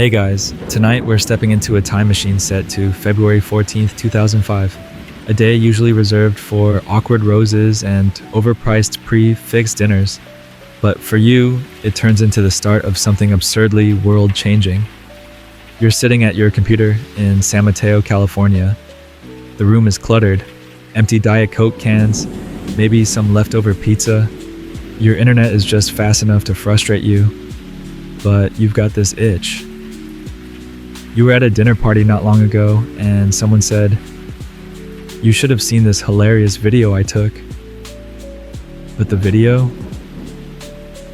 Hey guys, tonight we're stepping into a time machine set to February 14th, 2005, a day usually reserved for awkward roses and overpriced pre-fixed dinners. But for you, it turns into the start of something absurdly world-changing. You're sitting at your computer in San Mateo, California. The room is cluttered, empty Diet Coke cans, maybe some leftover pizza. Your internet is just fast enough to frustrate you, but you've got this itch. You were at a dinner party not long ago, and someone said, "You should have seen this hilarious video I took." But the video?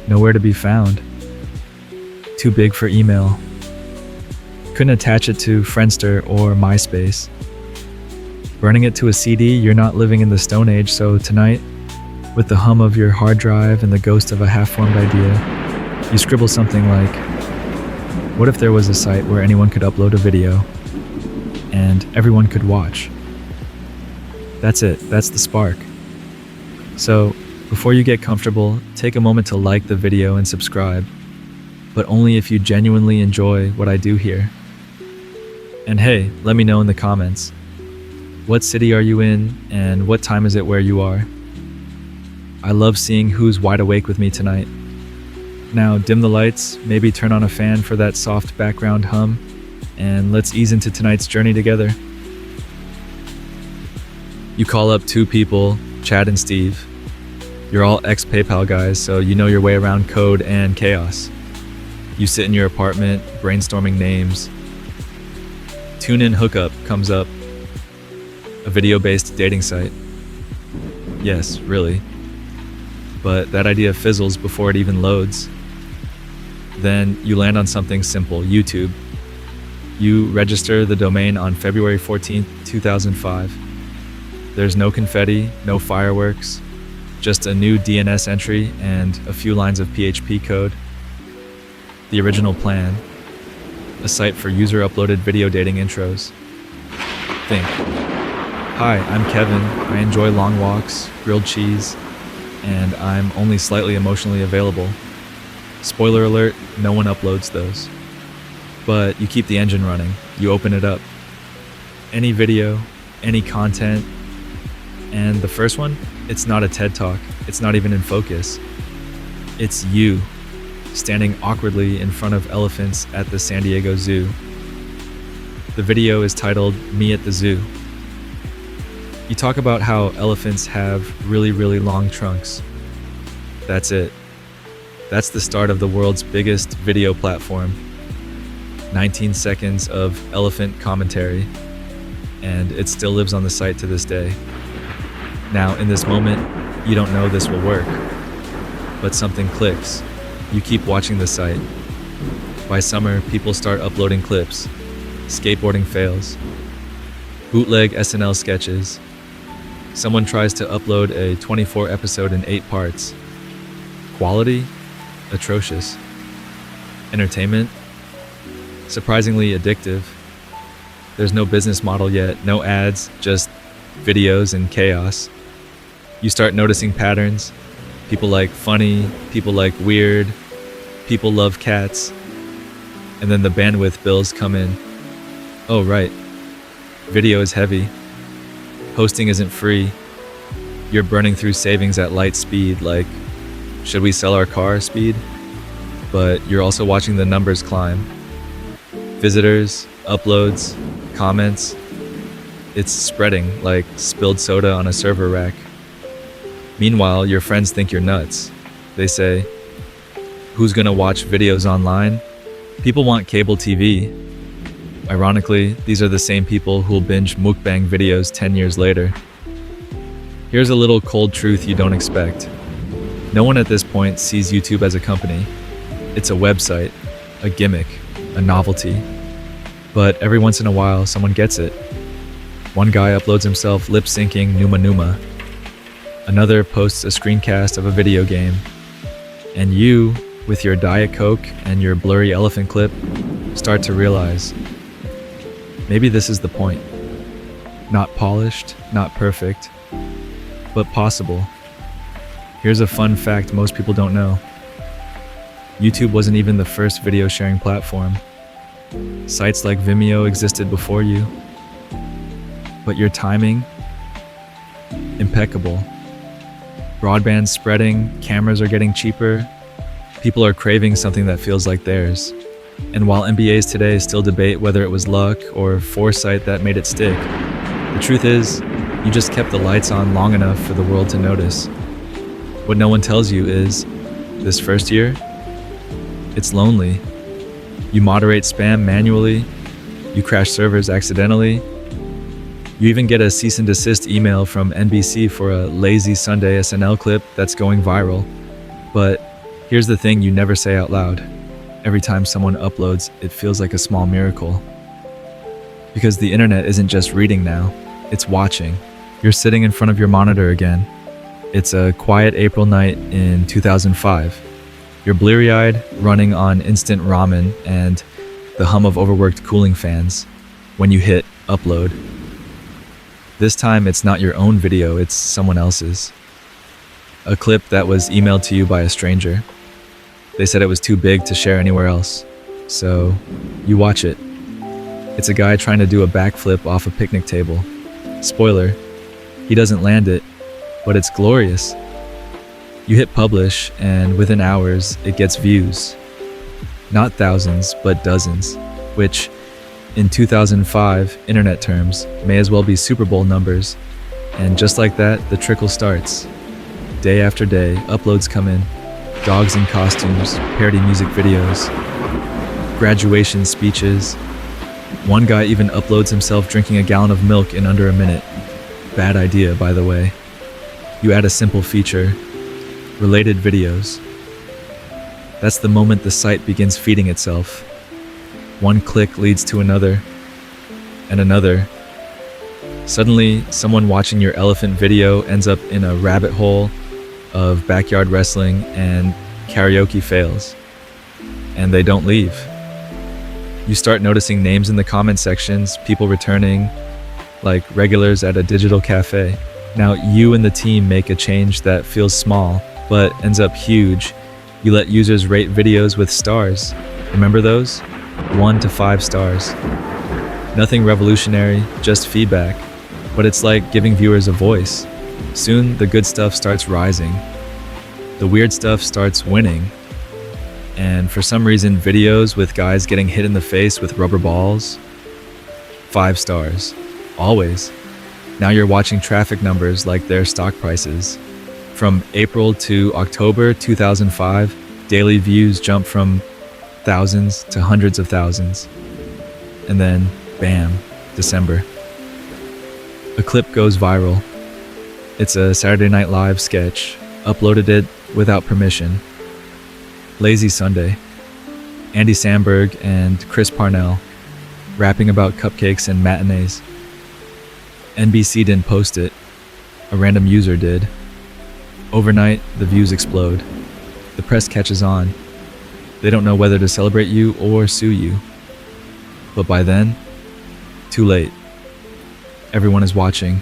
Nowhere to be found. Too big for email. Couldn't attach it to Friendster or MySpace. Burning it to a CD, you're not living in the Stone Age, so tonight, with the hum of your hard drive and the ghost of a half-formed idea, you scribble something like, what if there was a site where anyone could upload a video and everyone could watch? That's it, that's the spark. So, before you get comfortable, take a moment to like the video and subscribe, but only if you genuinely enjoy what I do here. And hey, let me know in the comments. What city are you in, and what time is it where you are? I love seeing who's wide awake with me tonight. Now dim the lights, maybe turn on a fan for that soft background hum, and let's ease into tonight's journey together. You call up two people, Chad and Steve. You're all ex-PayPal guys, so you know your way around code and chaos. You sit in your apartment, brainstorming names. Tune-in hookup comes up. A video-based dating site. Yes, really. But that idea fizzles before it even loads. Then you land on something simple, YouTube. You register the domain on February 14th, 2005. There's no confetti, no fireworks, just a new DNS entry and a few lines of PHP code. The original plan, a site for user-uploaded video dating intros. Think, hi, I'm Kevin, I enjoy long walks, grilled cheese, and I'm only slightly emotionally available. Spoiler alert, no one uploads those. But you keep the engine running, you open it up. Any video, any content, and the first one, it's not a TED Talk, it's not even in focus. It's you, standing awkwardly in front of elephants at the San Diego Zoo. The video is titled Me at the Zoo. You talk about how elephants have really, really long trunks. That's it. That's the start of the world's biggest video platform. 19 seconds of elephant commentary, and it still lives on the site to this day. Now, in this moment, you don't know this will work, but something clicks. You keep watching the site. By summer, people start uploading clips. Skateboarding fails. Bootleg SNL sketches. Someone tries to upload a 24 episode in 8 parts. Quality? Atrocious. Entertainment? Surprisingly addictive. There's no business model yet, no ads, just videos and chaos. You start noticing patterns. People like funny, people like weird, people love cats. And then the bandwidth bills come in. Oh right, video is heavy. Hosting isn't free. You're burning through savings at light speed, like, should we sell our car speed? But you're also watching the numbers climb. Visitors, uploads, comments. It's spreading like spilled soda on a server rack. Meanwhile, your friends think you're nuts. They say, who's gonna watch videos online? People want cable TV. Ironically, these are the same people who'll binge mukbang videos 10 years later. Here's a little cold truth you don't expect. No one at this point sees YouTube as a company. It's a website, a gimmick, a novelty. But every once in a while, someone gets it. One guy uploads himself lip-syncing Numa Numa. Another posts a screencast of a video game. And you, with your Diet Coke and your blurry elephant clip, start to realize, maybe this is the point. Not polished, not perfect, but possible. Here's a fun fact most people don't know. YouTube wasn't even the first video sharing platform. Sites like Vimeo existed before you, but your timing, impeccable. Broadband spreading, cameras are getting cheaper, people are craving something that feels like theirs. And while MBAs today still debate whether it was luck or foresight that made it stick, the truth is, you just kept the lights on long enough for the world to notice. What no one tells you is, this first year, it's lonely. You moderate spam manually, you crash servers accidentally, you even get a cease and desist email from NBC for a lazy Sunday SNL clip that's going viral. But here's the thing you never say out loud. Every time someone uploads, it feels like a small miracle. Because the internet isn't just reading now, it's watching. You're sitting in front of your monitor again. It's a quiet April night in 2005. You're bleary-eyed, running on instant ramen and the hum of overworked cooling fans when you hit upload. This time, it's not your own video, it's someone else's. A clip that was emailed to you by a stranger. They said it was too big to share anywhere else, so you watch it. It's a guy trying to do a backflip off a picnic table. Spoiler, he doesn't land it, but it's glorious. You hit publish, and within hours, it gets views. Not thousands, but dozens, which, in 2005 internet terms, may as well be Super Bowl numbers. And just like that, the trickle starts. Day after day, uploads come in. Dogs in costumes, parody music videos, graduation speeches. One guy even uploads himself drinking a gallon of milk in under a minute. Bad idea, by the way. You add a simple feature, related videos. That's the moment the site begins feeding itself. One click leads to another, and another. Suddenly, someone watching your elephant video ends up in a rabbit hole of backyard wrestling and karaoke fails. And they don't leave. You start noticing names in the comment sections, people returning, like regulars at a digital cafe. Now you and the team make a change that feels small, but ends up huge. You let users rate videos with stars. Remember those? 1 to 5 stars. Nothing revolutionary, just feedback. But it's like giving viewers a voice. Soon, the good stuff starts rising. The weird stuff starts winning. And for some reason, videos with guys getting hit in the face with rubber balls, 5 stars. Always. Now you're watching traffic numbers like their stock prices. From April to October 2005, daily views jump from thousands to hundreds of thousands. And then, bam, December. A clip goes viral. It's a Saturday Night Live sketch. Uploaded it without permission. Lazy Sunday. Andy Samberg and Chris Parnell rapping about cupcakes and matinees. NBC didn't post it. A random user did. Overnight, the views explode. The press catches on. They don't know whether to celebrate you or sue you. But by then, too late. Everyone is watching.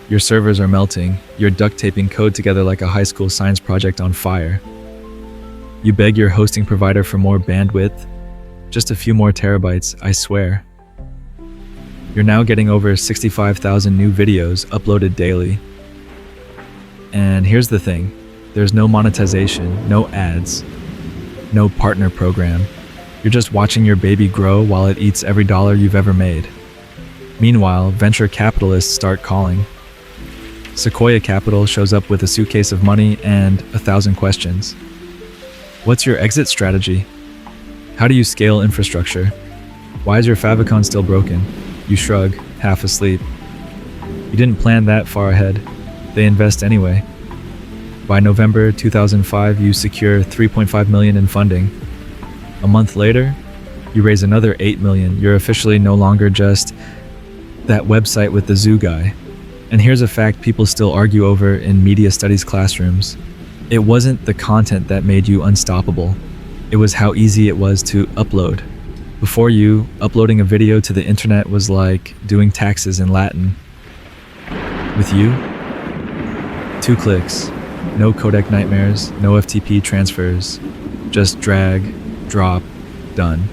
Your servers are melting. You're duct taping code together like a high school science project on fire. You beg your hosting provider for more bandwidth. Just a few more terabytes, I swear. You're now getting over 65,000 new videos uploaded daily. And here's the thing. There's no monetization, no ads, no partner program. You're just watching your baby grow while it eats every dollar you've ever made. Meanwhile, venture capitalists start calling. Sequoia Capital shows up with a suitcase of money and 1,000 questions. What's your exit strategy? How do you scale infrastructure? Why is your favicon still broken? You shrug, half asleep. You didn't plan that far ahead. They invest anyway. By November 2005, you secure $3.5 million in funding. A month later, you raise another $8 million. You're officially no longer just that website with the zoo guy. And here's a fact people still argue over in media studies classrooms. It wasn't the content that made you unstoppable. It was how easy it was to upload. Before you, uploading a video to the internet was like doing taxes in Latin. With you, 2 clicks, no codec nightmares, no FTP transfers, just drag, drop, done.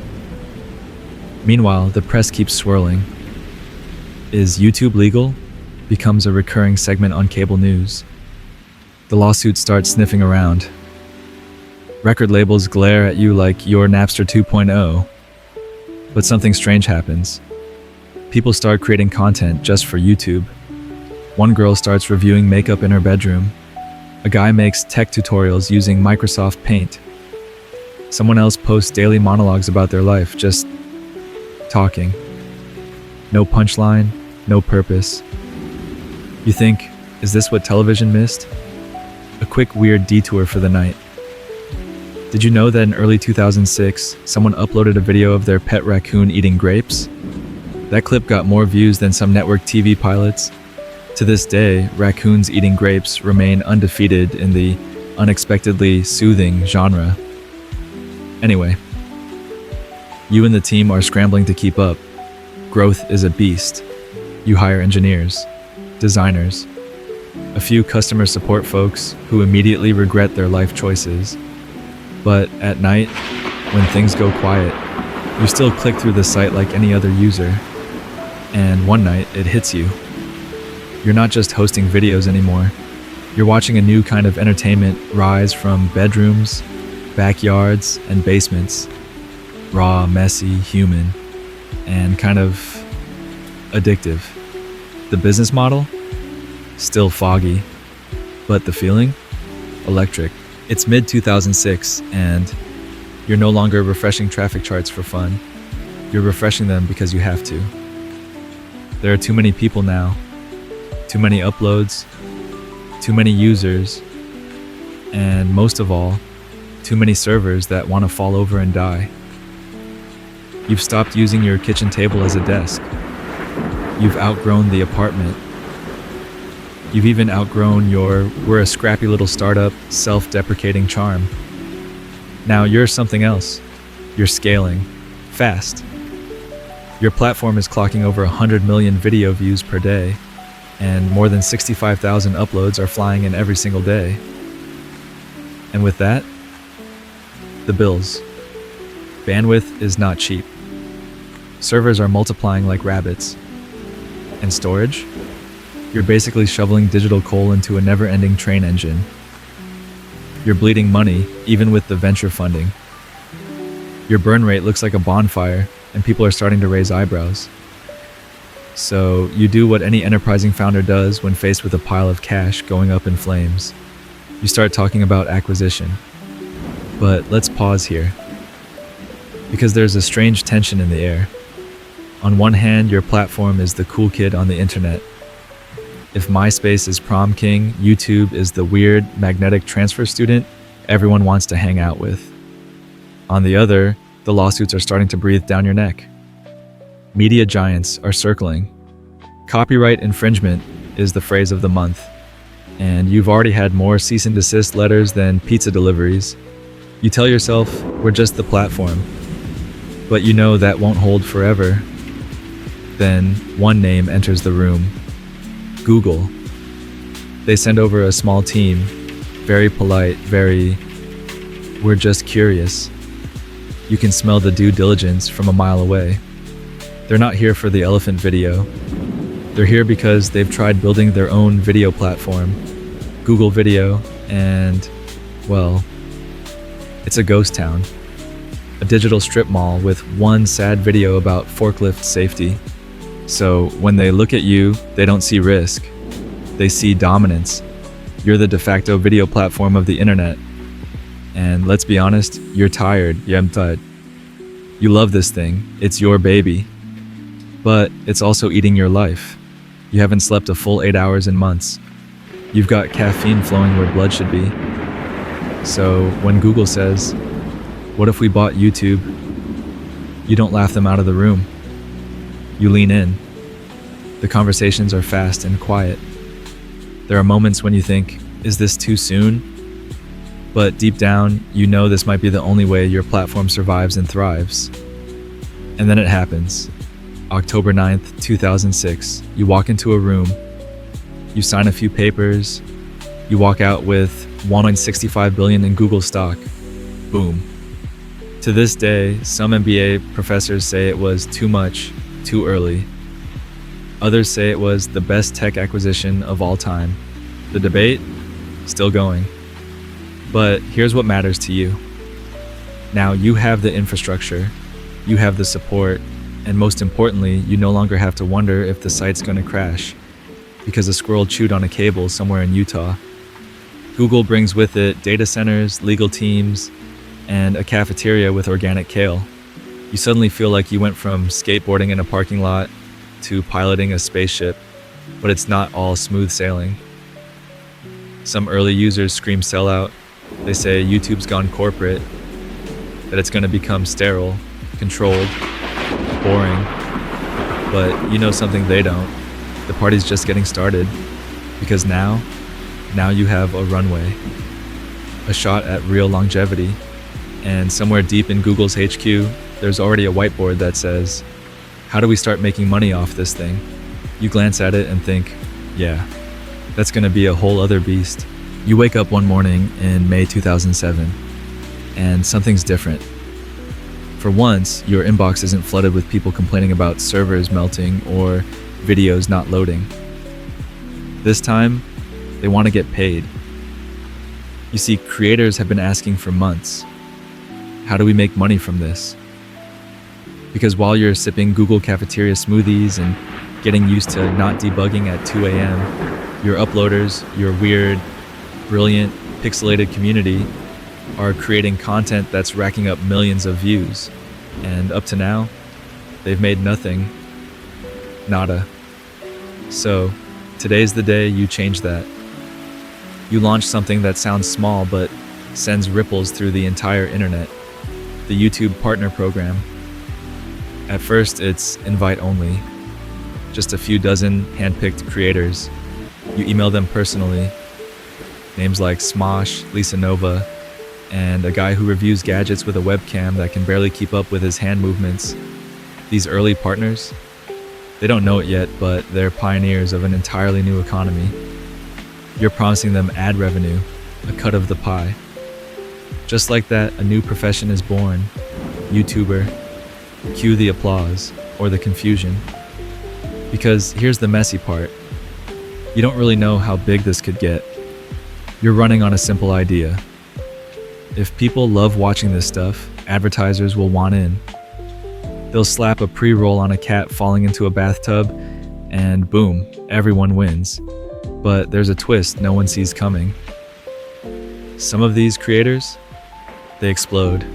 Meanwhile, the press keeps swirling. Is YouTube legal? Becomes a recurring segment on cable news. The lawsuits start sniffing around. Record labels glare at you like you're Napster 2.0. But something strange happens. People start creating content just for YouTube. One girl starts reviewing makeup in her bedroom. A guy makes tech tutorials using Microsoft Paint. Someone else posts daily monologues about their life, just talking. No punchline, no purpose. You think, is this what television missed? A quick weird detour for the night. Did you know that in early 2006, someone uploaded a video of their pet raccoon eating grapes? That clip got more views than some network TV pilots. To this day, raccoons eating grapes remain undefeated in the unexpectedly soothing genre. Anyway, you and the team are scrambling to keep up. Growth is a beast. You hire engineers, designers, a few customer support folks who immediately regret their life choices. But at night, when things go quiet, you still click through the site like any other user. And one night, it hits you. You're not just hosting videos anymore. You're watching a new kind of entertainment rise from bedrooms, backyards, and basements. Raw, messy, human, and kind of addictive. The business model? Still foggy. But the feeling? Electric. It's mid-2006, and you're no longer refreshing traffic charts for fun. You're refreshing them because you have to. There are too many people now. Too many uploads, too many users, and most of all, too many servers that want to fall over and die. You've stopped using your kitchen table as a desk. You've outgrown the apartment. You've even outgrown your we're a scrappy little startup, self-deprecating charm. Now you're something else. You're scaling. Fast. Your platform is clocking over 100 million video views per day, and more than 65,000 uploads are flying in every single day. And with that, the bills. Bandwidth is not cheap. Servers are multiplying like rabbits. And storage? You're basically shoveling digital coal into a never-ending train engine. You're bleeding money, even with the venture funding. Your burn rate looks like a bonfire, and people are starting to raise eyebrows. So you do what any enterprising founder does when faced with a pile of cash going up in flames. You start talking about acquisition. But let's pause here, because there's a strange tension in the air. On one hand, your platform is the cool kid on the internet. If MySpace is prom king, YouTube is the weird, magnetic transfer student everyone wants to hang out with. On the other, the lawsuits are starting to breathe down your neck. Media giants are circling. Copyright infringement is the phrase of the month, and you've already had more cease and desist letters than pizza deliveries. You tell yourself, we're just the platform. But you know that won't hold forever. Then one name enters the room. Google. They send over a small team, very polite, we're just curious. You can smell the due diligence from a mile away. They're not here for the elephant video. They're here because they've tried building their own video platform, Google Video, and, well, it's a ghost town. A digital strip mall with one sad video about forklift safety. So when they look at you, they don't see risk. They see dominance. You're the de facto video platform of the internet. And let's be honest, you're tired, You love this thing, it's your baby. But it's also eating your life. You haven't slept a full 8 hours in months. You've got caffeine flowing where blood should be. So when Google says, what if we bought YouTube? You don't laugh them out of the room. You lean in. The conversations are fast and quiet. There are moments when you think, is this too soon? But deep down, you know this might be the only way your platform survives and thrives. And then it happens. October 9th, 2006. You walk into a room. You sign a few papers. You walk out with $1.65 billion in Google stock. Boom. To this day, some MBA professors say it was too much, too early. Others say it was the best tech acquisition of all time. The debate? Still going. But here's what matters to you. Now you have the infrastructure, you have the support, and most importantly, you no longer have to wonder if the site's going to crash because a squirrel chewed on a cable somewhere in Utah. Google brings with it data centers, legal teams, and a cafeteria with organic kale. You suddenly feel like you went from skateboarding in a parking lot to piloting a spaceship, but it's not all smooth sailing. Some early users scream sellout. They say YouTube's gone corporate, that it's going to become sterile, controlled, boring. But you know something they don't. The party's just getting started. Because now you have a runway, a shot at real longevity. And somewhere deep in Google's HQ, there's already a whiteboard that says, how do we start making money off this thing? You glance at it and think, yeah, that's going to be a whole other beast. You wake up one morning in May 2007, and something's different. For once, your inbox isn't flooded with people complaining about servers melting or videos not loading. This time, they want to get paid. You see, creators have been asking for months, how do we make money from this? Because while you're sipping Google cafeteria smoothies and getting used to not debugging at 2 a.m., your uploaders, your weird, brilliant, pixelated community are creating content that's racking up millions of views. And up to now, they've made nothing. Nada. So, today's the day you change that. You launch something that sounds small but sends ripples through the entire internet. The YouTube Partner Program. At first, it's invite only. Just a few dozen hand-picked creators. You email them personally. Names like Smosh, Lisa Nova, and a guy who reviews gadgets with a webcam that can barely keep up with his hand movements. These early partners, they don't know it yet, but they're pioneers of an entirely new economy. You're promising them ad revenue, a cut of the pie. Just like that, a new profession is born. YouTuber. Cue the applause, or the confusion. Because here's the messy part. You don't really know how big this could get. You're running on a simple idea. If people love watching this stuff, advertisers will want in. They'll slap a pre-roll on a cat falling into a bathtub, and boom, everyone wins. But there's a twist no one sees coming. Some of these creators, they explode.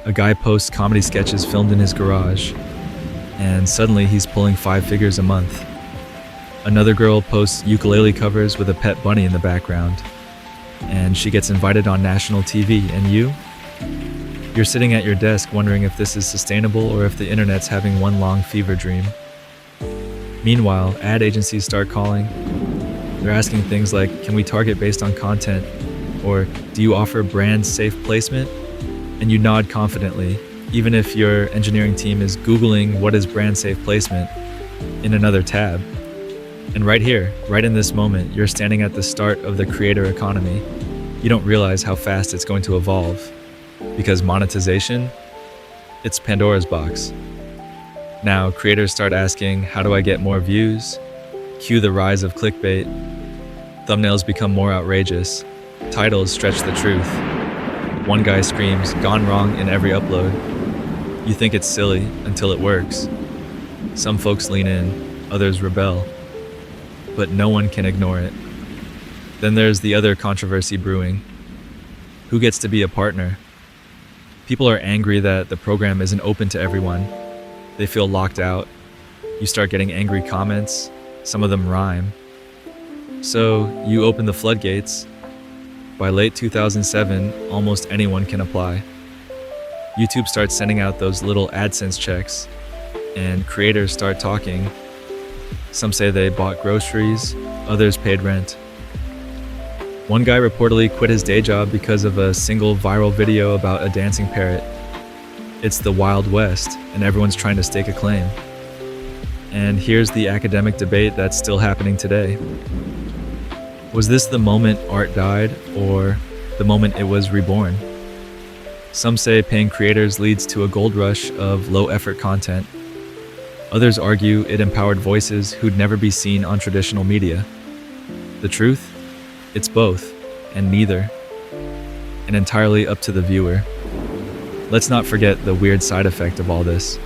A guy posts comedy sketches filmed in his garage, and suddenly he's pulling 5 figures a month. Another girl posts ukulele covers with a pet bunny in the background, and she gets invited on national TV, and you're sitting at your desk wondering if this is sustainable or if the internet's having one long fever dream. Meanwhile, ad agencies start calling. They're asking things like, can we target based on content? Or do you offer brand safe placement? And you nod confidently, even if your engineering team is Googling what is brand safe placement in another tab. And right here, right in this moment, you're standing at the start of the creator economy. You don't realize how fast it's going to evolve. Because monetization, it's Pandora's box. Now, creators start asking, how do I get more views? Cue the rise of clickbait. Thumbnails become more outrageous. Titles stretch the truth. One guy screams, gone wrong in every upload. You think it's silly until it works. Some folks lean in, others rebel. But no one can ignore it. Then there's the other controversy brewing. Who gets to be a partner? People are angry that the program isn't open to everyone. They feel locked out. You start getting angry comments. Some of them rhyme. So you open the floodgates. By late 2007, almost anyone can apply. YouTube starts sending out those little AdSense checks, and creators start talking. Some say they bought groceries, others paid rent. One guy reportedly quit his day job because of a single viral video about a dancing parrot. It's the Wild West, and everyone's trying to stake a claim. And here's the academic debate that's still happening today. Was this the moment art died, or the moment it was reborn? Some say paying creators leads to a gold rush of low-effort content. Others argue it empowered voices who'd never be seen on traditional media. The truth? It's both, and neither. And entirely up to the viewer. Let's not forget the weird side effect of all this.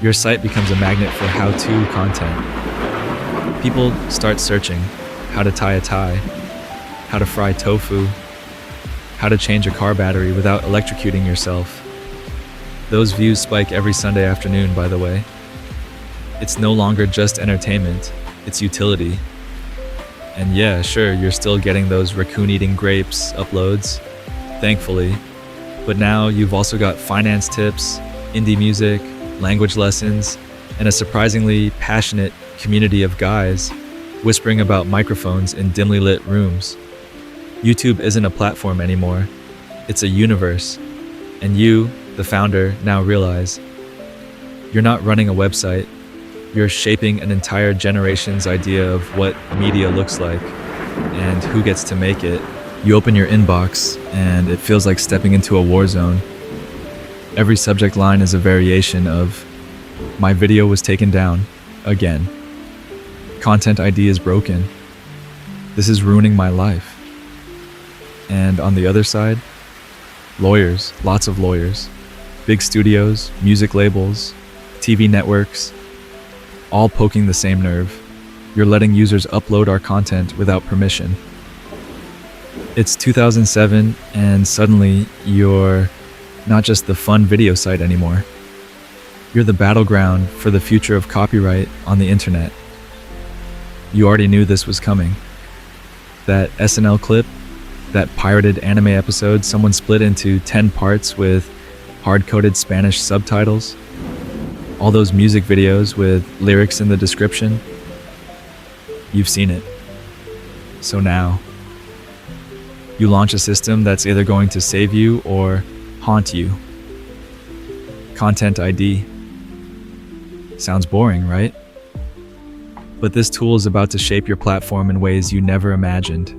Your site becomes a magnet for how-to content. People start searching how to tie a tie, how to fry tofu, how to change a car battery without electrocuting yourself. Those views spike every Sunday afternoon, by the way. It's no longer just entertainment, it's utility. And yeah, sure, you're still getting those raccoon-eating grapes uploads, thankfully. But now you've also got finance tips, indie music, language lessons, and a surprisingly passionate community of guys whispering about microphones in dimly lit rooms. YouTube isn't a platform anymore, it's a universe. And you, the founder, now realize you're not running a website, you're shaping an entire generation's idea of what media looks like and who gets to make it. You open your inbox and it feels like stepping into a war zone. Every subject line is a variation of, "My video was taken down, again. Content ID is broken. This is ruining my life." And on the other side, lawyers, lots of lawyers, big studios, music labels, TV networks, all poking the same nerve. You're letting users upload our content without permission. It's 2007, and suddenly you're not just the fun video site anymore. You're the battleground for the future of copyright on the internet. You already knew this was coming. That SNL clip, that pirated anime episode someone split into 10 parts with hard-coded Spanish subtitles, all those music videos with lyrics in the description, you've seen it. So now, you launch a system that's either going to save you or haunt you. Content ID. Sounds boring, right? But this tool is about to shape your platform in ways you never imagined.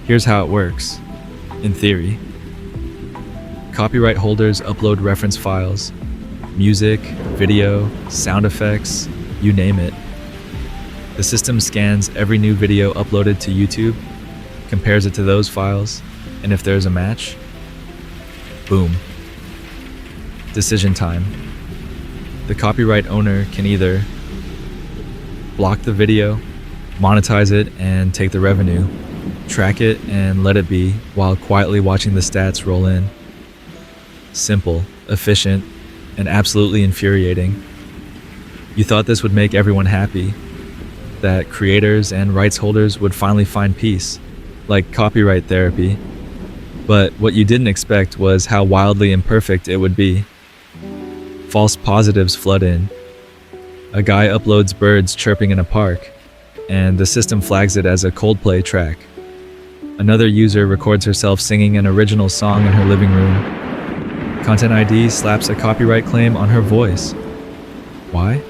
Here's how it works, in theory. Copyright holders upload reference files, music, video, sound effects, you name it. The system scans every new video uploaded to YouTube, compares it to those files, and if there's a match, boom. Decision time. The copyright owner can either block the video, monetize it, and take the revenue, track it and let it be while quietly watching the stats roll in. Simple, efficient, and absolutely infuriating. You thought this would make everyone happy, that creators and rights holders would finally find peace, like copyright therapy. But what you didn't expect was how wildly imperfect it would be. False positives flood in. A guy uploads birds chirping in a park, and the system flags it as a Coldplay track. Another user records herself singing an original song in her living room. Content ID slaps a copyright claim on her voice. Why?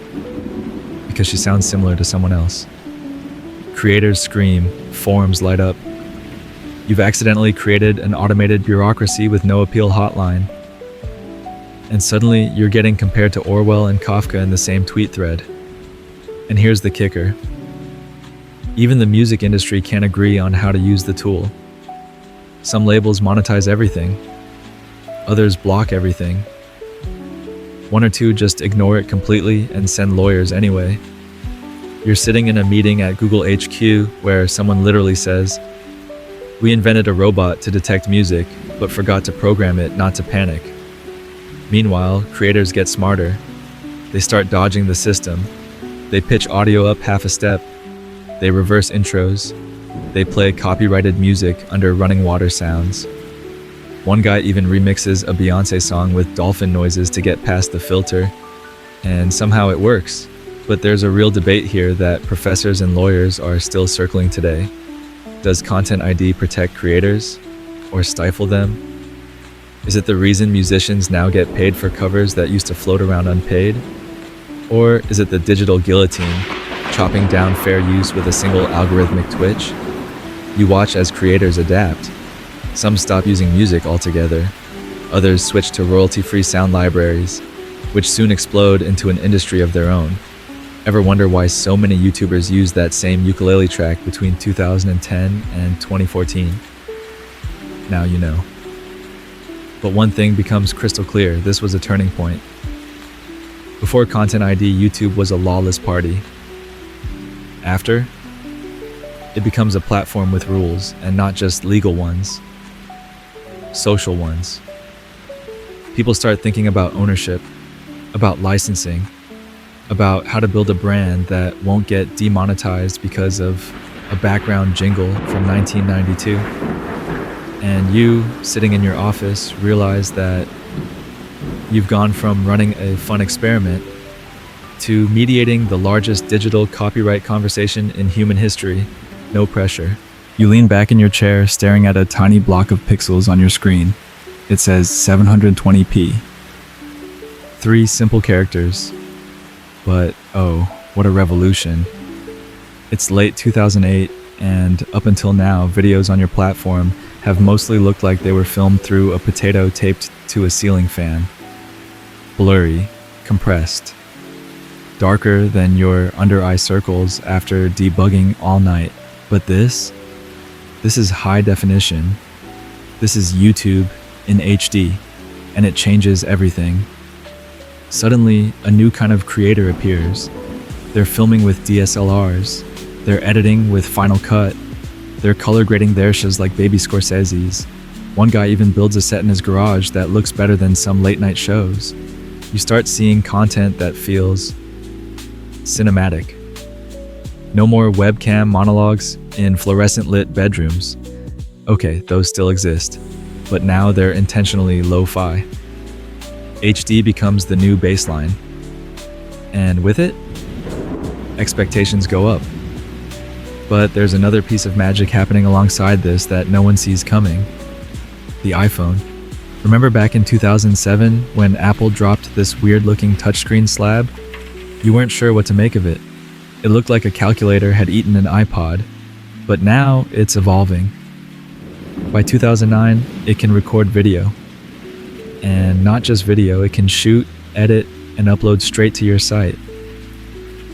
Because she sounds similar to someone else. Creators scream, forums light up. You've accidentally created an automated bureaucracy with no appeal hotline. And suddenly, you're getting compared to Orwell and Kafka in the same tweet thread. And here's the kicker. Even the music industry can't agree on how to use the tool. Some labels monetize everything. Others block everything. One or two just ignore it completely and send lawyers anyway. You're sitting in a meeting at Google HQ where someone literally says, "We invented a robot to detect music, but forgot to program it not to panic." Meanwhile, creators get smarter. They start dodging the system. They pitch audio up half a step. They reverse intros. They play copyrighted music under running water sounds. One guy even remixes a Beyoncé song with dolphin noises to get past the filter. And somehow it works. But there's a real debate here that professors and lawyers are still circling today. Does Content ID protect creators or stifle them? Is it the reason musicians now get paid for covers that used to float around unpaid? Or is it the digital guillotine, chopping down fair use with a single algorithmic twitch? You watch as creators adapt. Some stop using music altogether. Others switch to royalty-free sound libraries, which soon explode into an industry of their own. Ever wonder why so many YouTubers use that same ukulele track between 2010 and 2014? Now you know. But one thing becomes crystal clear: this was a turning point. Before Content ID, YouTube was a lawless party. After, it becomes a platform with rules, and not just legal ones, social ones. People start thinking about ownership, about licensing, about how to build a brand that won't get demonetized because of a background jingle from 1992. And you, sitting in your office, realize that you've gone from running a fun experiment to mediating the largest digital copyright conversation in human history. No pressure. You lean back in your chair, staring at a tiny block of pixels on your screen. It says 720p. 3 simple characters. But oh, what a revolution. It's late 2008, and up until now, videos on your platform have mostly looked like they were filmed through a potato taped to a ceiling fan. Blurry, compressed, darker than your under-eye circles after debugging all night. But this is high definition. This is YouTube in HD, and it changes everything. Suddenly, a new kind of creator appears. They're filming with DSLRs, they're editing with Final Cut, they're color grading their shows like baby Scorsese's. One guy even builds a set in his garage that looks better than some late night shows. You start seeing content that feels cinematic. No more webcam monologues in fluorescent lit bedrooms. Okay, those still exist, but now they're intentionally lo-fi. HD becomes the new baseline. And with it, expectations go up. But there's another piece of magic happening alongside this that no one sees coming. The iPhone. Remember back in 2007 when Apple dropped this weird-looking touchscreen slab? You weren't sure what to make of it. It looked like a calculator had eaten an iPod, but now it's evolving. By 2009, it can record video. And not just video, it can shoot, edit, and upload straight to your site.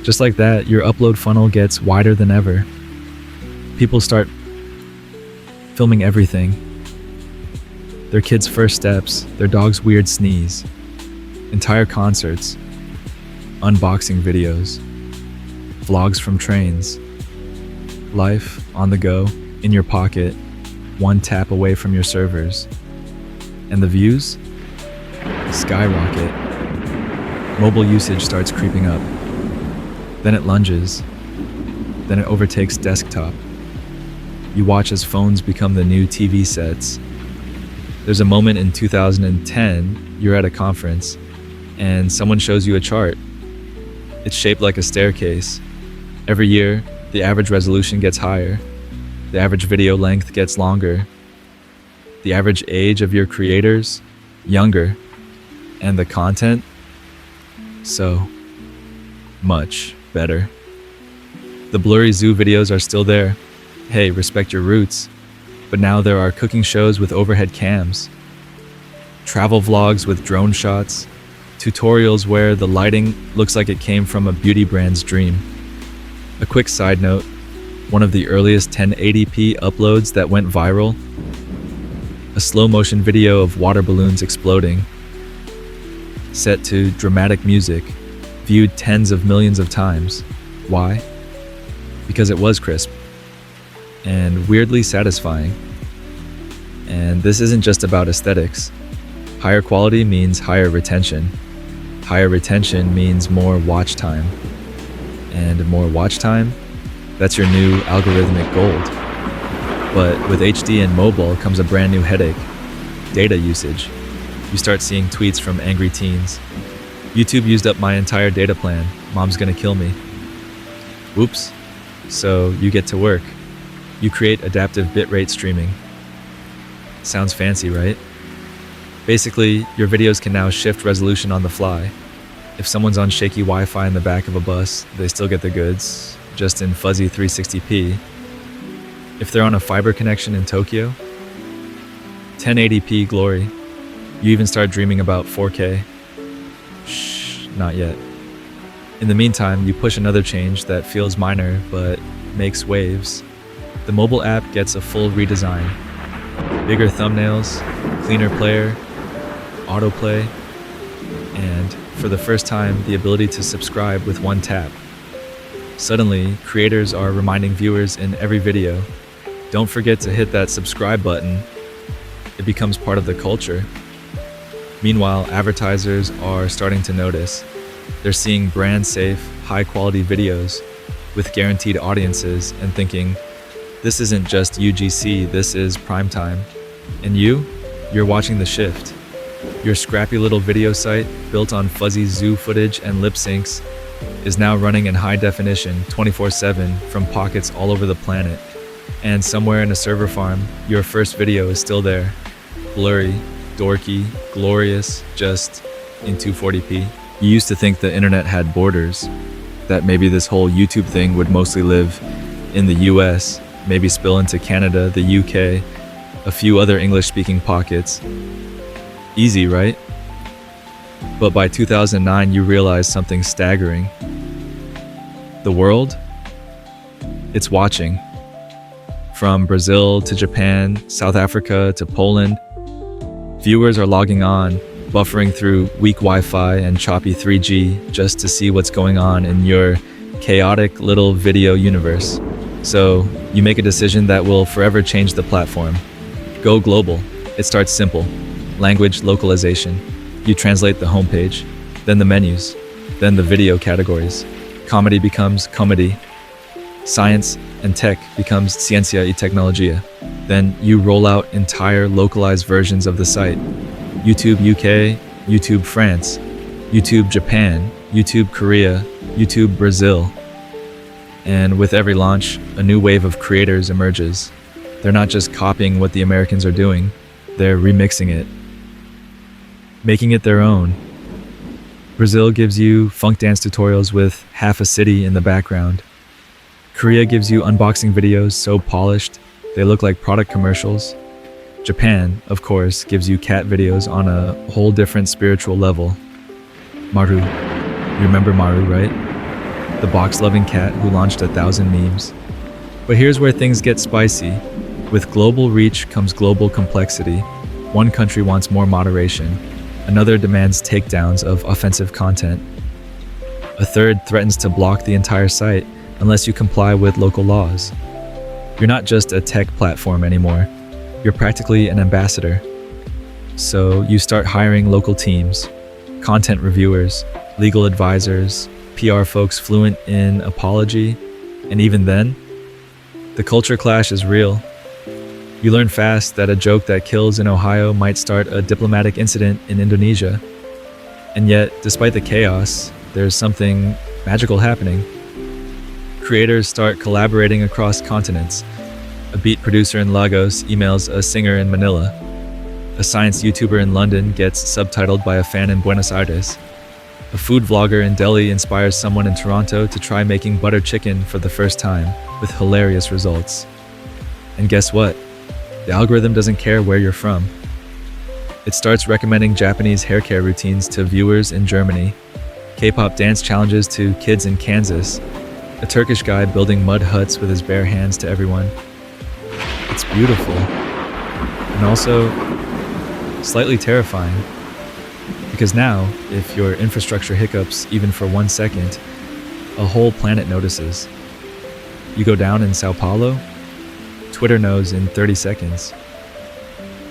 Just like that, your upload funnel gets wider than ever. People start filming everything. Their kids' first steps, their dog's weird sneeze, entire concerts, unboxing videos, vlogs from trains, life on the go, in your pocket, one tap away from your servers. And the views? Skyrocket. Mobile usage starts creeping up. Then it lunges. Then it overtakes desktop. You watch as phones become the new TV sets. There's a moment in 2010, you're at a conference, and someone shows you a chart. It's shaped like a staircase. Every year, the average resolution gets higher. The average video length gets longer. The average age of your creators, younger. And the content, so much better. The blurry zoo videos are still there. Hey, respect your roots. But now there are cooking shows with overhead cams, travel vlogs with drone shots, tutorials where the lighting looks like it came from a beauty brand's dream. A quick side note, one of the earliest 1080p uploads that went viral, a slow motion video of water balloons exploding, set to dramatic music, viewed tens of millions of times. Why? Because it was crisp and weirdly satisfying. And this isn't just about aesthetics. Higher quality means higher retention. Higher retention means more watch time. And more watch time, that's your new algorithmic gold. But with HD and mobile comes a brand new headache: data usage. You start seeing tweets from angry teens. YouTube used up my entire data plan. Mom's gonna kill me. Whoops. So you get to work. You create adaptive bitrate streaming. Sounds fancy, right? Basically, your videos can now shift resolution on the fly. If someone's on shaky Wi-Fi in the back of a bus, they still get the goods, just in fuzzy 360p. If they're on a fiber connection in Tokyo, 1080p glory. You even start dreaming about 4K. Shh, not yet. In the meantime, you push another change that feels minor but makes waves. The mobile app gets a full redesign. Bigger thumbnails, cleaner player, autoplay, and for the first time, the ability to subscribe with one tap. Suddenly, creators are reminding viewers in every video, don't forget to hit that subscribe button. It becomes part of the culture. Meanwhile, advertisers are starting to notice. They're seeing brand-safe, high-quality videos with guaranteed audiences and thinking, this isn't just UGC, this is prime time. And you're watching the shift. Your scrappy little video site, built on fuzzy zoo footage and lip syncs, is now running in high definition 24/7 from pockets all over the planet. And somewhere in a server farm, your first video is still there. Blurry, dorky, glorious, just in 240p. You used to think the internet had borders, that maybe this whole YouTube thing would mostly live in the US, maybe spill into Canada, the UK, a few other English-speaking pockets. Easy, right? But by 2009, you realized something staggering. The world? It's watching. From Brazil to Japan, South Africa to Poland, viewers are logging on, buffering through weak Wi-Fi and choppy 3G just to see what's going on in your chaotic little video universe. So you make a decision that will forever change the platform. Go global. It starts simple. Language localization. You translate the homepage, then the menus, then the video categories. Comedy becomes comedy. Science and tech becomes ciencia y tecnología. Then you roll out entire localized versions of the site. YouTube UK, YouTube France, YouTube Japan, YouTube Korea, YouTube Brazil. And with every launch, a new wave of creators emerges. They're not just copying what the Americans are doing, they're remixing it, making it their own. Brazil gives you funk dance tutorials with half a city in the background. Korea gives you unboxing videos so polished, they look like product commercials. Japan, of course, gives you cat videos on a whole different spiritual level. Maru. You remember Maru, right? The box-loving cat who launched 1,000 memes. But here's where things get spicy. With global reach comes global complexity. One country wants more moderation. Another demands takedowns of offensive content. A third threatens to block the entire site unless you comply with local laws. You're not just a tech platform anymore. You're practically an ambassador. So you start hiring local teams, content reviewers, legal advisors, PR folks fluent in apology, and even then, the culture clash is real. You learn fast that a joke that kills in Ohio might start a diplomatic incident in Indonesia. And yet, despite the chaos, there's something magical happening. Creators start collaborating across continents. A beat producer in Lagos emails a singer in Manila. A science YouTuber in London gets subtitled by a fan in Buenos Aires. A food vlogger in Delhi inspires someone in Toronto to try making butter chicken for the first time, with hilarious results. And guess what? The algorithm doesn't care where you're from. It starts recommending Japanese hair care routines to viewers in Germany, K-pop dance challenges to kids in Kansas, a Turkish guy building mud huts with his bare hands to everyone. It's beautiful, and also slightly terrifying. Because now, if your infrastructure hiccups even for 1 second, a whole planet notices. You go down in Sao Paulo, Twitter knows in 30 seconds.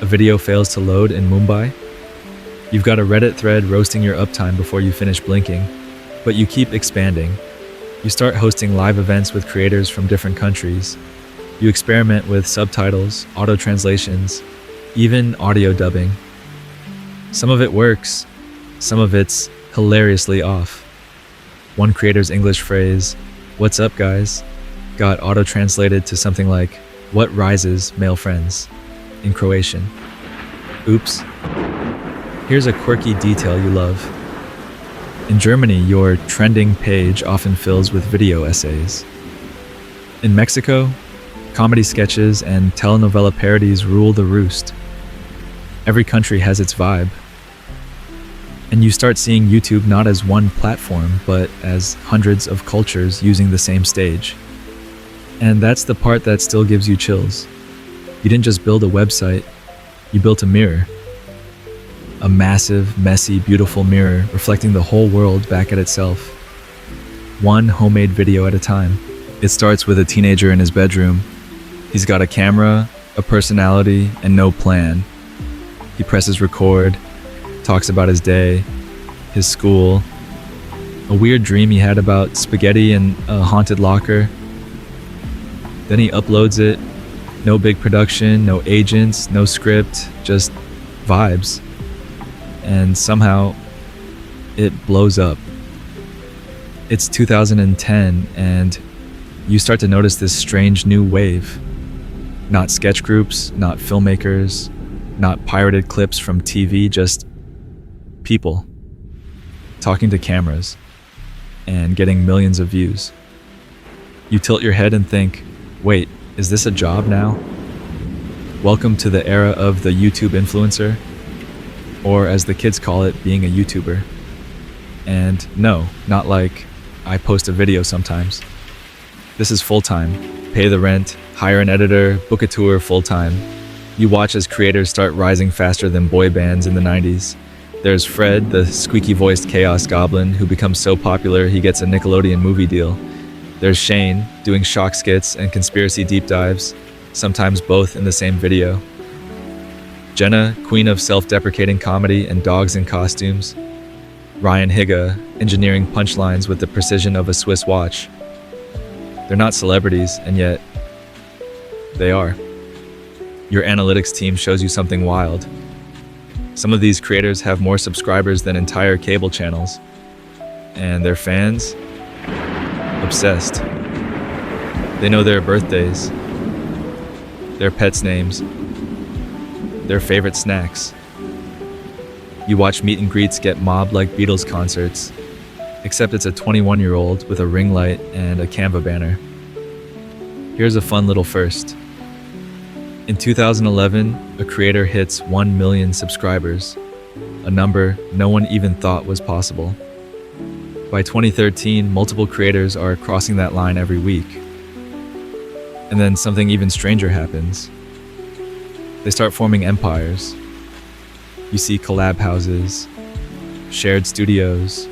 A video fails to load in Mumbai, you've got a Reddit thread roasting your uptime before you finish blinking, but you keep expanding. You start hosting live events with creators from different countries. You experiment with subtitles, auto translations, even audio dubbing. Some of it works, some of it's hilariously off. One creator's English phrase, "What's up, guys?" got auto translated to something like, "What rises, male friends?" in Croatian. Oops. Here's a quirky detail you love. In Germany, your trending page often fills with video essays. In Mexico, comedy sketches and telenovela parodies rule the roost. Every country has its vibe. And you start seeing YouTube not as one platform, but as hundreds of cultures using the same stage. And that's the part that still gives you chills. You didn't just build a website, you built a mirror. A massive, messy, beautiful mirror reflecting the whole world back at itself. One homemade video at a time. It starts with a teenager in his bedroom. He's got a camera, a personality, and no plan. He presses record, talks about his day, his school, a weird dream he had about spaghetti and a haunted locker. Then he uploads it. No big production, no agents, no script, just vibes. And somehow it blows up. It's 2010 and you start to notice this strange new wave. Not sketch groups, not filmmakers, not pirated clips from TV, just people talking to cameras and getting millions of views. You tilt your head and think, wait, is this a job now? Welcome to the era of the YouTube influencer, or as the kids call it, being a YouTuber. And no, not like I post a video sometimes. This is full-time. Pay the rent, hire an editor, book a tour full-time. You watch as creators start rising faster than boy bands in the 90s. There's Fred, the squeaky-voiced chaos goblin, who becomes so popular he gets a Nickelodeon movie deal. There's Shane, doing shock skits and conspiracy deep dives, sometimes both in the same video. Jenna, queen of self-deprecating comedy and dogs in costumes. Ryan Higa, engineering punchlines with the precision of a Swiss watch. They're not celebrities, and yet they are. Your analytics team shows you something wild. Some of these creators have more subscribers than entire cable channels, and their fans, obsessed. They know their birthdays, their pets' names, their favorite snacks. You watch meet and greets get mobbed like Beatles concerts, except it's a 21-year-old with a ring light and a Canva banner. Here's a fun little first. In 2011, a creator hits 1 million subscribers, a number no one even thought was possible. By 2013, multiple creators are crossing that line every week. And then something even stranger happens. They start forming empires. You see collab houses, shared studios,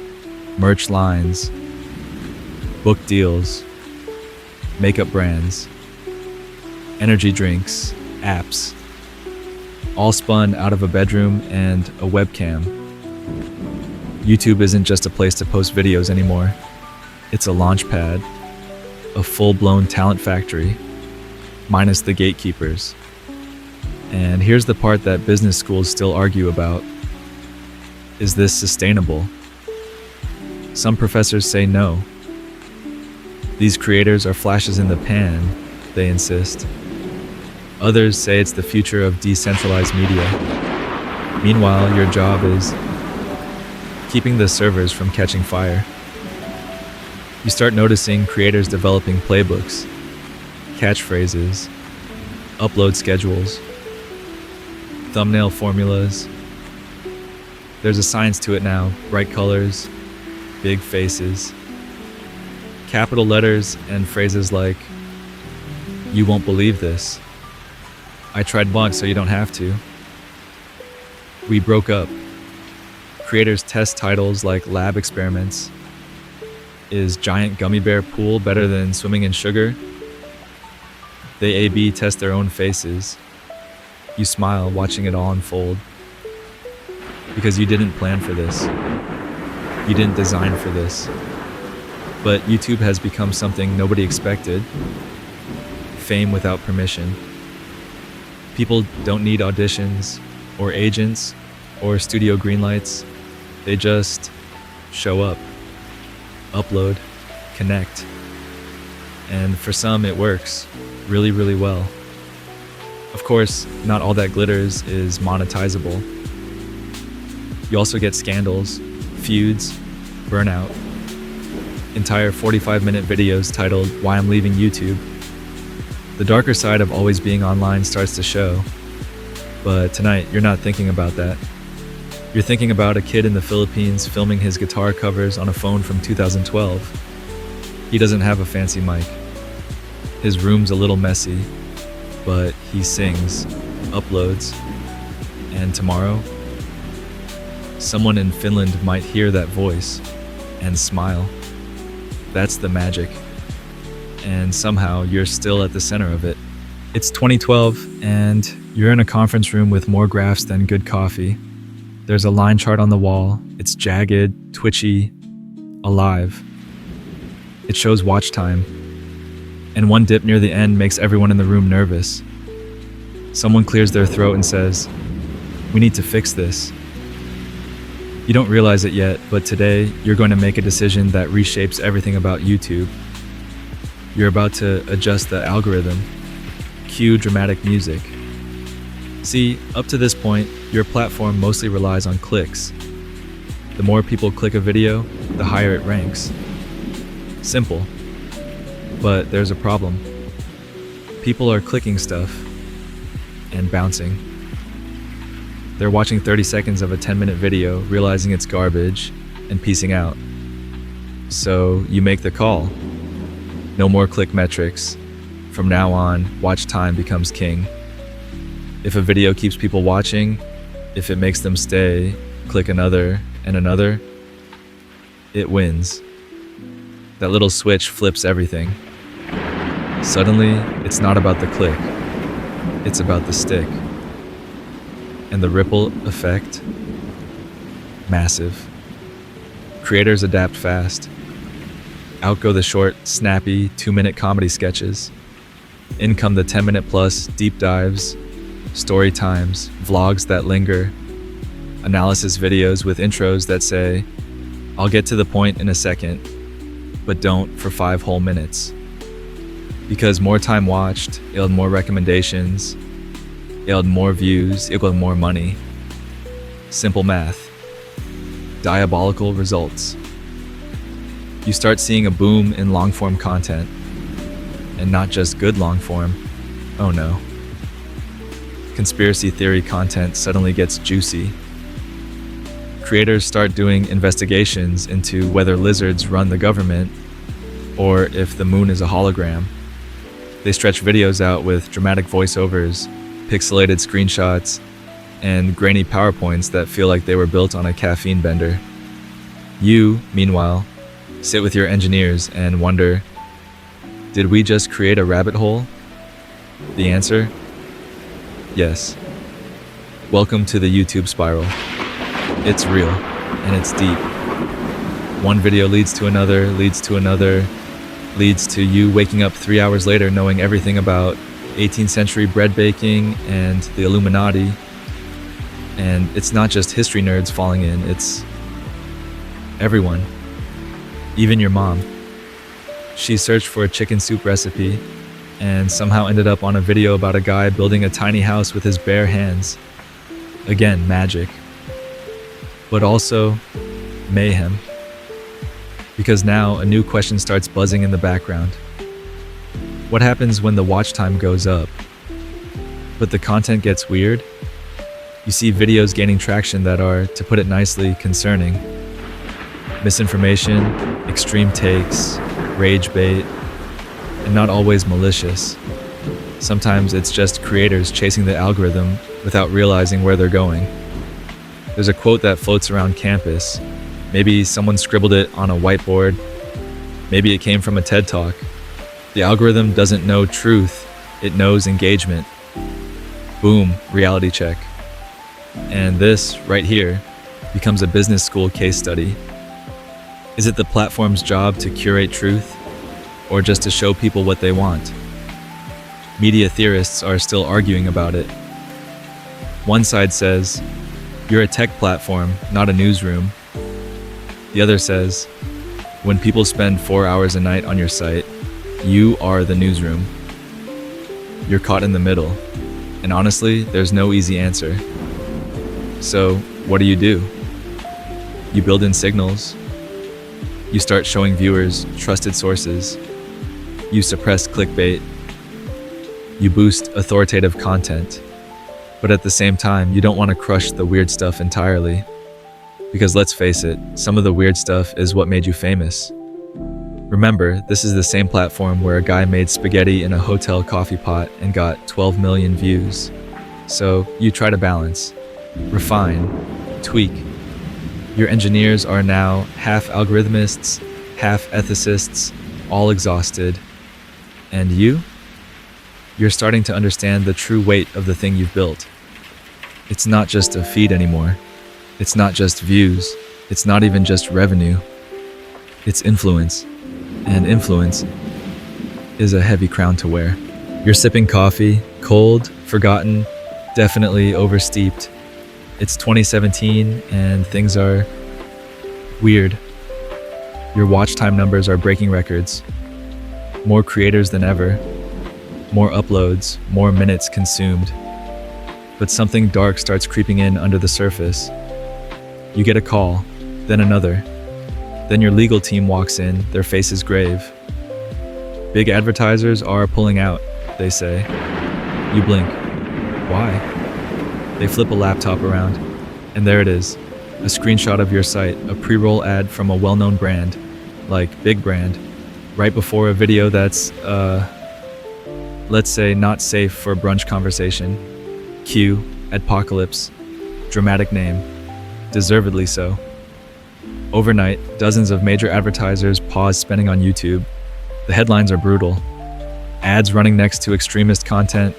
merch lines, book deals, makeup brands, energy drinks, apps, all spun out of a bedroom and a webcam. YouTube isn't just a place to post videos anymore. It's a launch pad, a full-blown talent factory, minus the gatekeepers. And here's the part that business schools still argue about. Is this sustainable? Some professors say no. These creators are flashes in the pan, they insist. Others say it's the future of decentralized media. Meanwhile, your job is keeping the servers from catching fire. You start noticing creators developing playbooks, catchphrases, upload schedules, thumbnail formulas. There's a science to it now. Bright colors, big faces, capital letters, and phrases like, "You won't believe this. I tried once so you don't have to. We broke up." Creators test titles like lab experiments. Is giant gummy bear pool better than swimming in sugar? They A/B test their own faces. You smile watching it all unfold. Because you didn't plan for this. You didn't design for this. But YouTube has become something nobody expected. Fame without permission. People don't need auditions, or agents, or studio greenlights. They just show up, upload, connect. And for some, it works really, really well. Of course, not all that glitters is monetizable. You also get scandals, feuds, burnout, entire 45-minute videos titled "Why I'm Leaving YouTube." The darker side of always being online starts to show. But tonight, you're not thinking about that. You're thinking about a kid in the Philippines filming his guitar covers on a phone from 2012. He doesn't have a fancy mic. His room's a little messy, but he sings, uploads, and tomorrow, someone in Finland might hear that voice and smile. That's the magic. And somehow you're still at the center of it. It's 2012, and you're in a conference room with more graphs than good coffee. There's a line chart on the wall. It's jagged, twitchy, alive. It shows watch time. And one dip near the end makes everyone in the room nervous. Someone clears their throat and says, "We need to fix this." You don't realize it yet, but today you're going to make a decision that reshapes everything about YouTube. You're about to adjust the algorithm. Cue dramatic music. See, up to this point, your platform mostly relies on clicks. The more people click a video, the higher it ranks. Simple. But there's a problem. People are clicking stuff and bouncing. They're watching 30 seconds of a 10-minute video, realizing it's garbage, and peacing out. So you make the call. No more click metrics. From now on, watch time becomes king. If a video keeps people watching, if it makes them stay, click another and another, it wins. That little switch flips everything. Suddenly, it's not about the click, it's about the stick. And the ripple effect? Massive. Creators adapt fast. Out go the short, snappy, 2-minute comedy sketches. In come the 10-minute plus deep dives, story times, vlogs that linger, analysis videos with intros that say, "I'll get to the point in a second," but don't for 5 whole minutes. Because more time watched yield more recommendations, yield more views, equal more money. Simple math. Diabolical results. You start seeing a boom in long-form content. And not just good long-form. Oh no. Conspiracy theory content suddenly gets juicy. Creators start doing investigations into whether lizards run the government or if the moon is a hologram. They stretch videos out with dramatic voiceovers, pixelated screenshots, and grainy PowerPoints that feel like they were built on a caffeine bender. You, meanwhile, sit with your engineers and wonder, did we just create a rabbit hole? The answer? Yes. Welcome to the YouTube spiral. It's real, and it's deep. One video leads to another, leads to you waking up 3 hours later knowing everything about 18th century bread baking and the Illuminati. And it's not just history nerds falling in, it's everyone. Even your mom. She searched for a chicken soup recipe and somehow ended up on a video about a guy building a tiny house with his bare hands. Again, magic. But also, mayhem. Because now a new question starts buzzing in the background. What happens when the watch time goes up, but the content gets weird? You see videos gaining traction that are, to put it nicely, concerning. Misinformation, extreme takes, rage bait, and not always malicious. Sometimes it's just creators chasing the algorithm without realizing where they're going. There's a quote that floats around campus. Maybe someone scribbled it on a whiteboard. Maybe it came from a TED Talk. The algorithm doesn't know truth, it knows engagement. Boom, reality check. And this, right here, becomes a business school case study. Is it the platform's job to curate truth, or just to show people what they want? Media theorists are still arguing about it. One side says, you're a tech platform, not a newsroom. The other says, when people spend 4 hours a night on your site, you are the newsroom. You're caught in the middle, and honestly, there's no easy answer. So, what do? You build in signals. You start showing viewers trusted sources. You suppress clickbait. You boost authoritative content. But at the same time, you don't want to crush the weird stuff entirely. Because let's face it, some of the weird stuff is what made you famous. Remember, this is the same platform where a guy made spaghetti in a hotel coffee pot and got 12 million views. So you try to balance, refine, tweak. Your engineers are now half algorithmists, half ethicists, all exhausted. And you? You're starting to understand the true weight of the thing you've built. It's not just a feed anymore. It's not just views. It's not even just revenue. It's influence. And influence is a heavy crown to wear. You're sipping coffee, cold, forgotten, definitely oversteeped. It's 2017 and things are weird. Your watch time numbers are breaking records. More creators than ever. More uploads, more minutes consumed. But something dark starts creeping in under the surface. You get a call, then another. Then your legal team walks in, their faces grave. Big advertisers are pulling out, they say. You blink. Why? They flip a laptop around, and there it is. A screenshot of your site, a pre-roll ad from a well-known brand, like big brand, right before a video that's, let's say not safe for brunch conversation. Cue, Adpocalypse, dramatic name, deservedly so. Overnight, dozens of major advertisers pause spending on YouTube. The headlines are brutal. Ads running next to extremist content.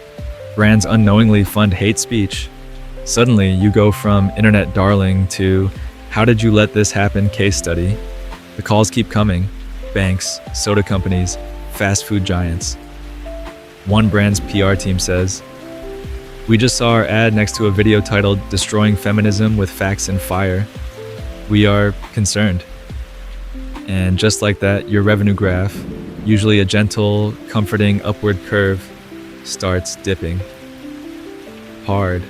Brands unknowingly fund hate speech. Suddenly, you go from internet darling to how did you let this happen case study. The calls keep coming. Banks, soda companies, fast food giants. One brand's PR team says, "We just saw our ad next to a video titled Destroying Feminism with Facts and Fire. We are concerned." And just like that, your revenue graph, usually a gentle, comforting upward curve, starts dipping. Hard.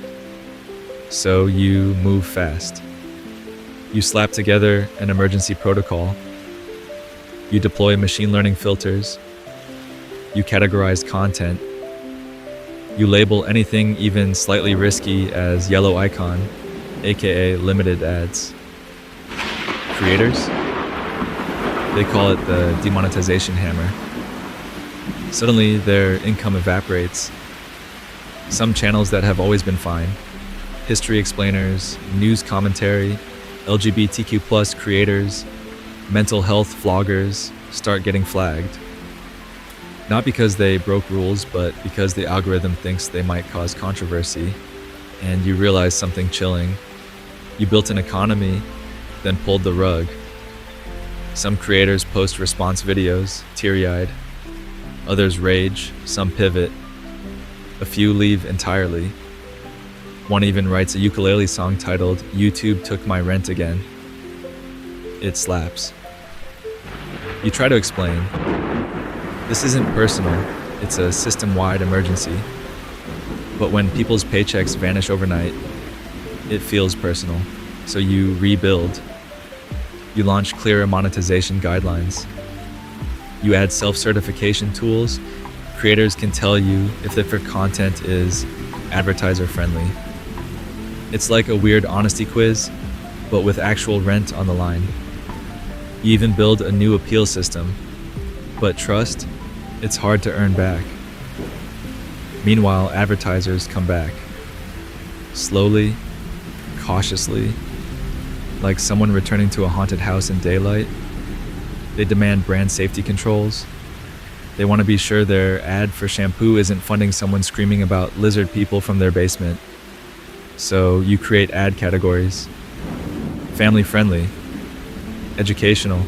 So you move fast. You slap together an emergency protocol. You deploy machine learning filters. You categorize content. You label anything even slightly risky as yellow icon, aka limited ads. Creators? They call it the demonetization hammer. Suddenly, their income evaporates. Some channels that have always been fine, history explainers, news commentary, LGBTQ+ creators, mental health vloggers, start getting flagged. Not because they broke rules, but because the algorithm thinks they might cause controversy, and you realize something chilling. You built an economy, then pulled the rug. Some creators post response videos, teary-eyed. Others rage, some pivot. A few leave entirely. One even writes a ukulele song titled "YouTube Took My Rent Again." It slaps. You try to explain. This isn't personal, it's a system-wide emergency. But when people's paychecks vanish overnight, it feels personal, so you rebuild. You launch clearer monetization guidelines. You add self-certification tools. Creators can tell you if their content is advertiser-friendly. It's like a weird honesty quiz, but with actual rent on the line. You even build a new appeal system. But trust, it's hard to earn back. Meanwhile, advertisers come back. Slowly, cautiously, like someone returning to a haunted house in daylight. They demand brand safety controls. They want to be sure their ad for shampoo isn't funding someone screaming about lizard people from their basement. So you create ad categories. Family friendly, educational,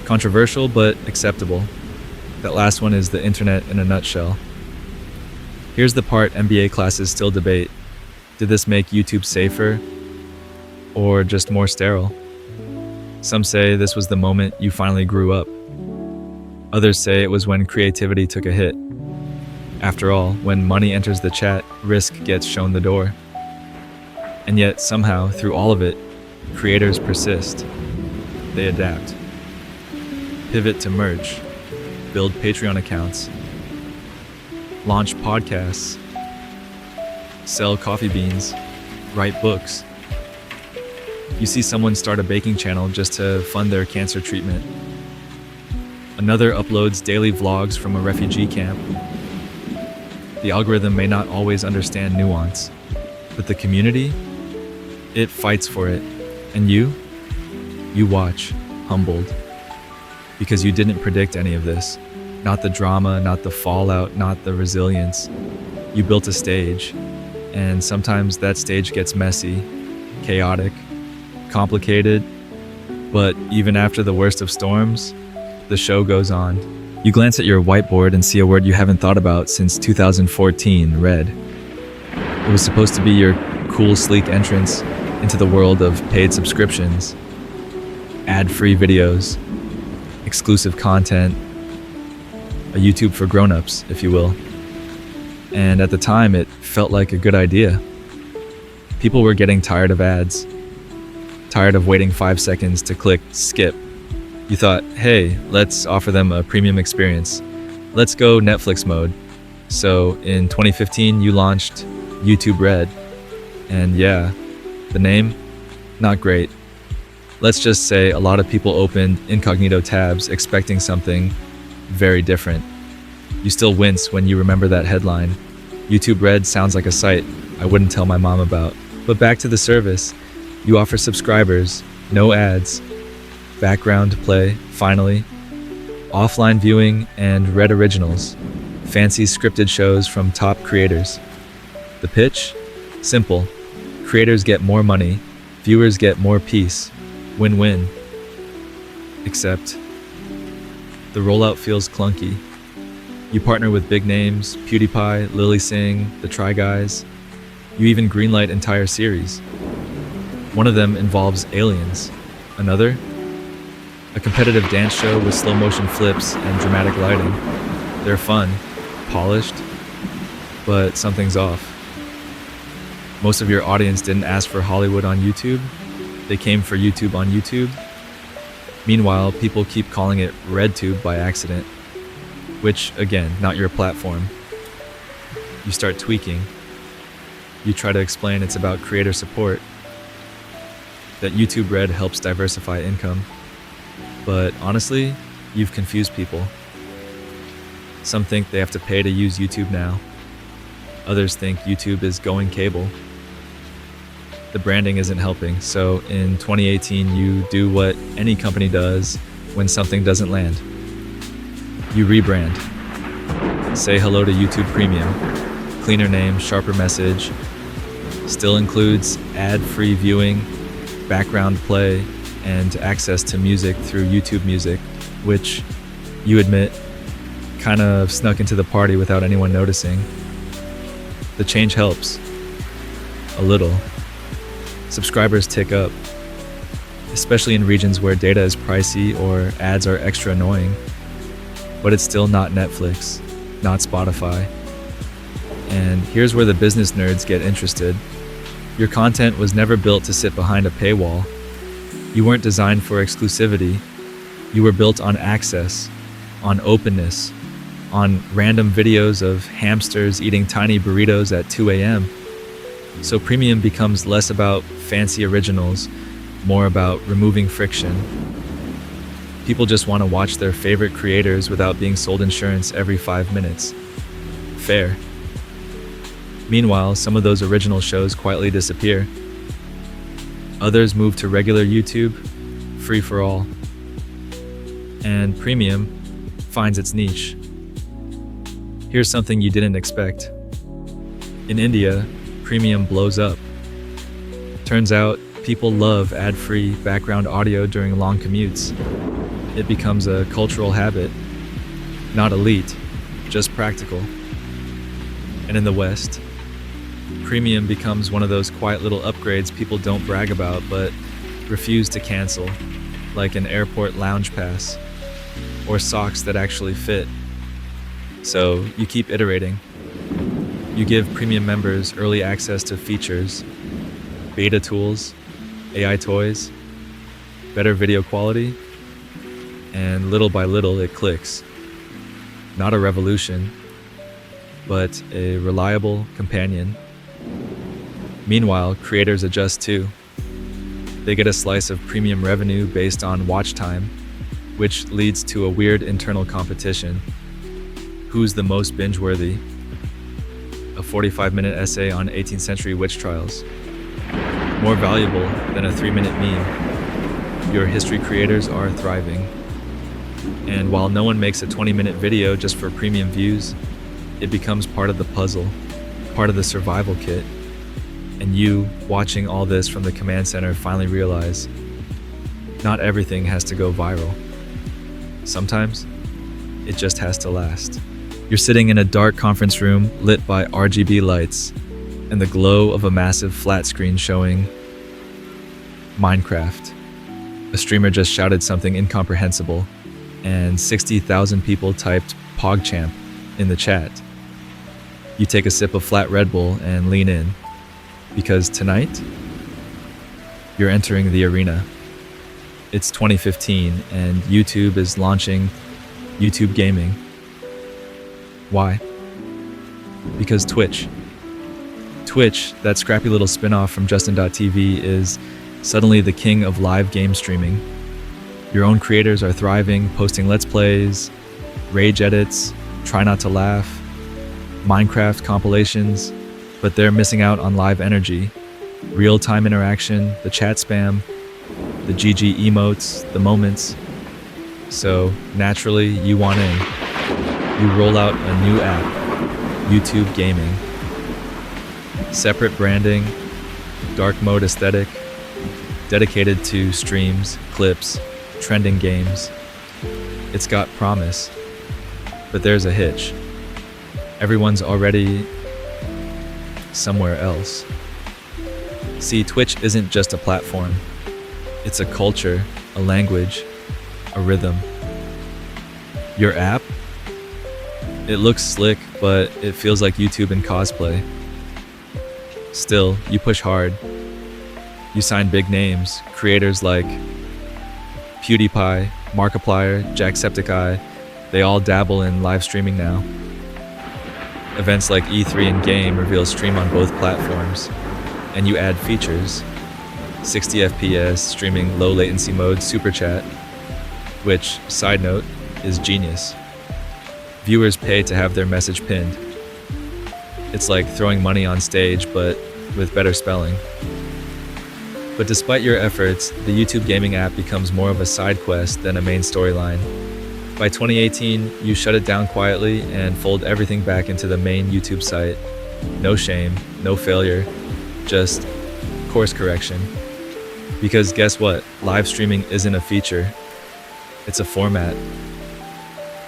controversial but acceptable. That last one is the internet in a nutshell. Here's the part MBA classes still debate. Did this make YouTube safer or just more sterile? Some say this was the moment you finally grew up. Others say it was when creativity took a hit. After all, when money enters the chat, risk gets shown the door. And yet, somehow, through all of it, creators persist. They adapt. Pivot to merch. Build Patreon accounts. Launch podcasts. sell coffee beans, write books. You see someone start a baking channel just to fund their cancer treatment. Another uploads daily vlogs from a refugee camp. The algorithm may not always understand nuance, but the community, it fights for it. And you watch, humbled, because you didn't predict any of this. Not the drama, not the fallout, not the resilience. You built a stage, and sometimes that stage gets messy, chaotic, complicated, but even after the worst of storms, the show goes on. You glance at your whiteboard and see a word you haven't thought about since 2014, red. It was supposed to be your cool, sleek entrance into the world of paid subscriptions, ad-free videos, exclusive content, a YouTube for grown-ups, if you will. And at the time, it felt like a good idea. People were getting tired of ads, tired of waiting 5 seconds to click skip. You thought, hey, let's offer them a premium experience. Let's go Netflix mode. So in 2015, you launched YouTube Red. And yeah, the name, not great. Let's just say a lot of people opened incognito tabs expecting something very different. You still wince when you remember that headline. YouTube Red sounds like a site I wouldn't tell my mom about. But back to the service. You offer subscribers, no ads, background play, finally, offline viewing, and Red Originals, fancy scripted shows from top creators. The pitch? Simple. Creators get more money, viewers get more peace. Win-win. Except, the rollout feels clunky. You partner with big names, PewDiePie, Lily Singh, the Try Guys. You even greenlight entire series. One of them involves aliens. Another? A competitive dance show with slow motion flips and dramatic lighting. They're fun, polished, but something's off. Most of your audience didn't ask for Hollywood on YouTube. They came for YouTube on YouTube. Meanwhile, people keep calling it RedTube by accident, which, again, not your platform. You start tweaking. You try to explain it's about creator support, that YouTube Red helps diversify income. But honestly, you've confused people. Some think they have to pay to use YouTube now. Others think YouTube is going cable. The branding isn't helping, so in 2018 you do what any company does when something doesn't land. You rebrand. Say hello to YouTube Premium. Cleaner name, sharper message. Still includes ad-free viewing, background play, and access to music through YouTube Music, which, you admit, kind of snuck into the party without anyone noticing. The change helps. A little. Subscribers tick up, especially in regions where data is pricey or ads are extra annoying. But it's still not Netflix, not Spotify. And here's where the business nerds get interested. Your content was never built to sit behind a paywall. You weren't designed for exclusivity. You were built on access, on openness, on random videos of hamsters eating tiny burritos at 2 a.m. So premium becomes less about fancy originals, more about removing friction. People just want to watch their favorite creators without being sold insurance every 5 minutes. Fair. Meanwhile, some of those original shows quietly disappear. Others move to regular YouTube, free for all. And premium finds its niche. Here's something you didn't expect. In India, premium blows up. Turns out, people love ad-free background audio during long commutes. It becomes a cultural habit. Not elite, just practical. And in the West, premium becomes one of those quiet little upgrades people don't brag about but refuse to cancel, like an airport lounge pass, or socks that actually fit. So you keep iterating. You give premium members early access to features, beta tools, AI toys, better video quality, and little by little it clicks. Not a revolution, but a reliable companion. Meanwhile, creators adjust too. They get a slice of premium revenue based on watch time, which leads to a weird internal competition. Who's the most binge-worthy? A 45-minute essay on 18th century witch trials. More valuable than a 3-minute meme. Your history creators are thriving. And while no one makes a 20-minute video just for premium views, it becomes part of the puzzle, part of the survival kit. And you, watching all this from the command center, finally realize not everything has to go viral. Sometimes it just has to last. You're sitting in a dark conference room lit by RGB lights and the glow of a massive flat screen showing Minecraft. A streamer just shouted something incomprehensible, and 60,000 people typed PogChamp in the chat. You take a sip of flat Red Bull and lean in, because tonight, you're entering the arena. It's 2015, and YouTube is launching YouTube Gaming. Why? Because Twitch, that scrappy little spin-off from Justin.tv, is suddenly the king of live game streaming. Your own creators are thriving, posting Let's Plays, rage edits, try not to laugh, Minecraft compilations, but they're missing out on live energy, real-time interaction, the chat spam, the GG emotes, the moments. So naturally, you want in. You roll out a new app, YouTube Gaming. Separate branding, dark mode aesthetic, dedicated to streams, clips, trending games. It's got promise, but there's a hitch. Everyone's already somewhere else. See, Twitch isn't just a platform. It's a culture, a language, a rhythm. Your app? It looks slick, but it feels like YouTube in cosplay. Still, you push hard. You sign big names, creators like PewDiePie, Markiplier, Jacksepticeye. They all dabble in live streaming now. Events like E3 and Game reveal stream on both platforms, and you add features. 60 FPS, streaming low latency mode, super chat, which, side note, is genius. Viewers pay to have their message pinned. It's like throwing money on stage, but with better spelling. But despite your efforts, the YouTube Gaming app becomes more of a side quest than a main storyline. By 2018, you shut it down quietly and fold everything back into the main YouTube site. No shame, no failure, just course correction. Because guess what? Live streaming isn't a feature. It's a format.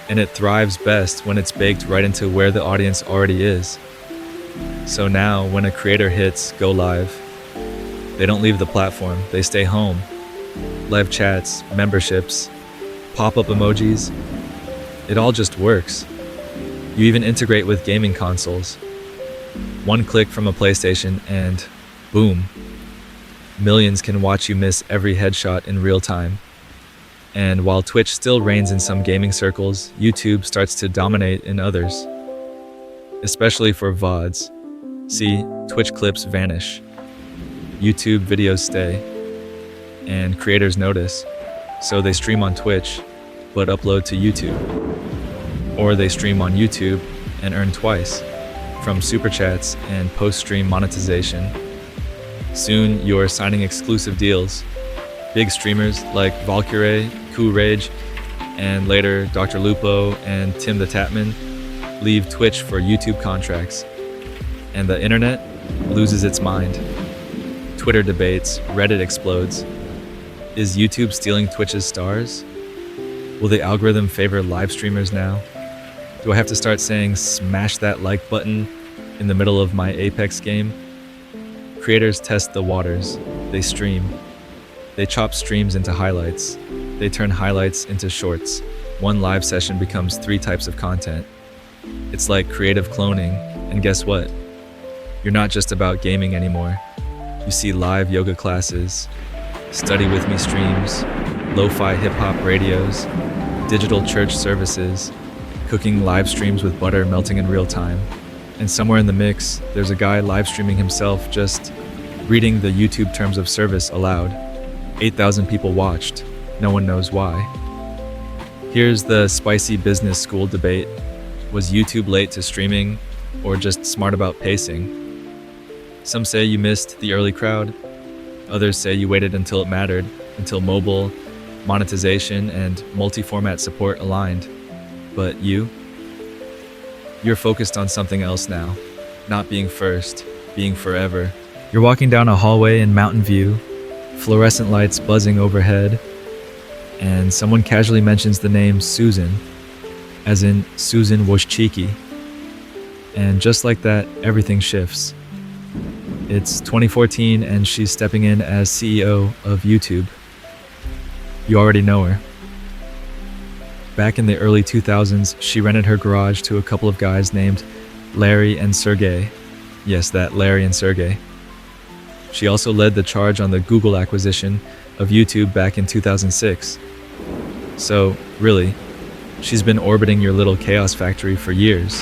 And it thrives best when it's baked right into where the audience already is. So now, when a creator hits go live, they don't leave the platform, they stay home. Live chats, memberships, pop-up emojis, it all just works. You even integrate with gaming consoles. One click from a PlayStation and boom, millions can watch you miss every headshot in real time. And while Twitch still reigns in some gaming circles, YouTube starts to dominate in others. Especially for VODs. See, Twitch clips vanish. YouTube videos stay. And creators notice. So they stream on Twitch, but upload to YouTube. Or they stream on YouTube and earn twice, from super chats and post-stream monetization. Soon, you're signing exclusive deals. Big streamers like Valkyrie, Cool Rage, and later Dr. Lupo and Tim the Tatman leave Twitch for YouTube contracts. And the internet loses its mind. Twitter debates, Reddit explodes. Is YouTube stealing Twitch's stars? Will the algorithm favor live streamers now? Do I have to start saying smash that like button in the middle of my Apex game? Creators test the waters. They stream. They chop streams into highlights. They turn highlights into shorts. One live session becomes 3 types of content. It's like creative cloning, and guess what? You're not just about gaming anymore. You see live yoga classes, study with me streams, lo-fi hip-hop radios, digital church services, cooking live streams with butter melting in real time. And somewhere in the mix, there's a guy live streaming himself just reading the YouTube terms of service aloud. 8,000 people watched. No one knows why. Here's the spicy business school debate. Was YouTube late to streaming or just smart about pacing? Some say you missed the early crowd. Others say you waited until it mattered, until mobile, monetization, and multi-format support aligned. But you're focused on something else now. Not being first, being forever. You're walking down a hallway in Mountain View, fluorescent lights buzzing overhead, and someone casually mentions the name Susan, as in Susan Wojcicki. And just like that, everything shifts. It's 2014 and she's stepping in as CEO of YouTube. You already know her. Back in the early 2000s, she rented her garage to a couple of guys named Larry and Sergey. Yes, that Larry and Sergey. She also led the charge on the Google acquisition of YouTube back in 2006. So, really, she's been orbiting your little chaos factory for years.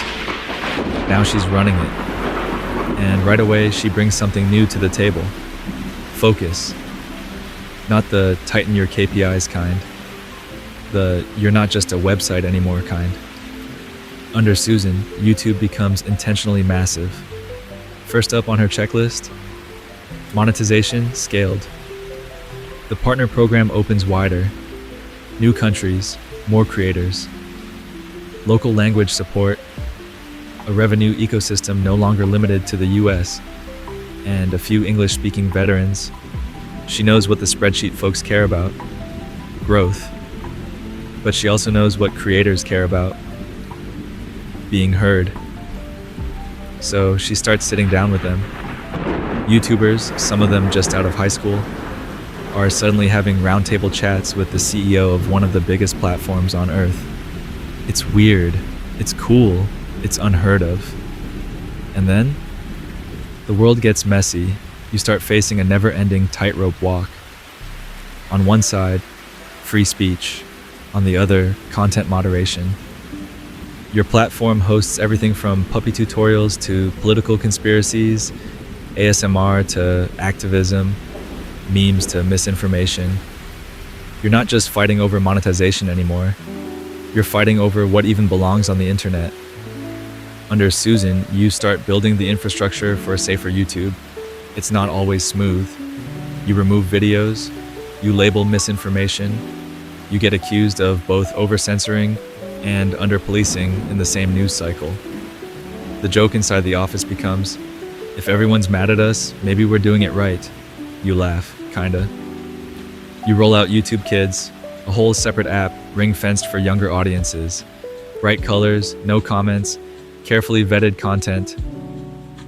Now she's running it. And right away, she brings something new to the table. Focus. Not the tighten your KPIs kind. The you're not just a website anymore kind. Under Susan, YouTube becomes intentionally massive. First up on her checklist, monetization scaled. The partner program opens wider. New countries, more creators. Local language support. A revenue ecosystem no longer limited to the US, and a few English-speaking veterans. She knows what the spreadsheet folks care about, growth. But she also knows what creators care about, being heard. So she starts sitting down with them. YouTubers, some of them just out of high school, are suddenly having roundtable chats with the CEO of one of the biggest platforms on earth. It's weird, it's cool, it's unheard of. And then, the world gets messy. You start facing a never-ending tightrope walk. On one side, free speech. On the other, content moderation. Your platform hosts everything from puppy tutorials to political conspiracies, ASMR to activism, memes to misinformation. You're not just fighting over monetization anymore. You're fighting over what even belongs on the internet. Under Susan, you start building the infrastructure for a safer YouTube. It's not always smooth. You remove videos, you label misinformation, you get accused of both over-censoring and under-policing in the same news cycle. The joke inside the office becomes, if everyone's mad at us, maybe we're doing it right. You laugh, kinda. You roll out YouTube Kids, a whole separate app ring-fenced for younger audiences. Bright colors, no comments, carefully vetted content.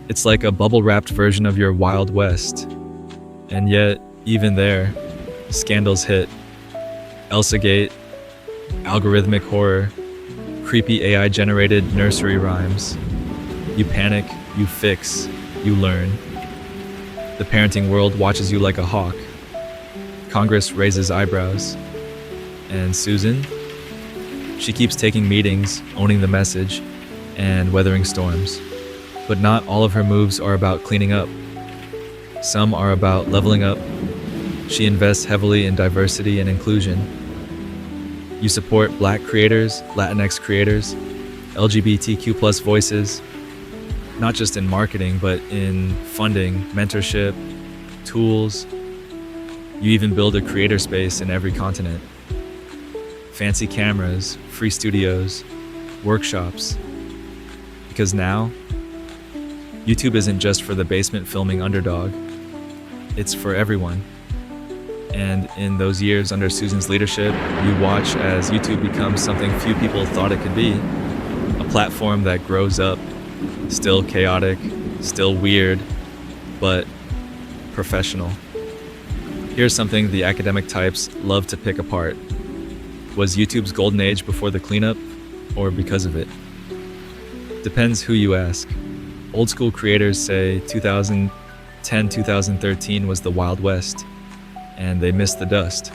It's like a bubble-wrapped version of your Wild West. And yet, even there, scandals hit. Elsagate, algorithmic horror, creepy AI-generated nursery rhymes. You panic, you fix, you learn. The parenting world watches you like a hawk. Congress raises eyebrows. And Susan? She keeps taking meetings, owning the message, and weathering storms. But not all of her moves are about cleaning up. Some are about leveling up. She invests heavily in diversity and inclusion. You support Black creators, Latinx creators, LGBTQ+ voices, not just in marketing, but in funding, mentorship, tools. You even build a creator space in every continent. Fancy cameras, free studios, workshops. Because now, YouTube isn't just for the basement filming underdog. It's for everyone. And in those years under Susan's leadership, you watch as YouTube becomes something few people thought it could be. A platform that grows up, still chaotic, still weird, but professional. Here's something the academic types love to pick apart. Was YouTube's golden age before the cleanup, or because of it? Depends who you ask. Old school creators say 2010, 2013 was the Wild West, and they missed the dust.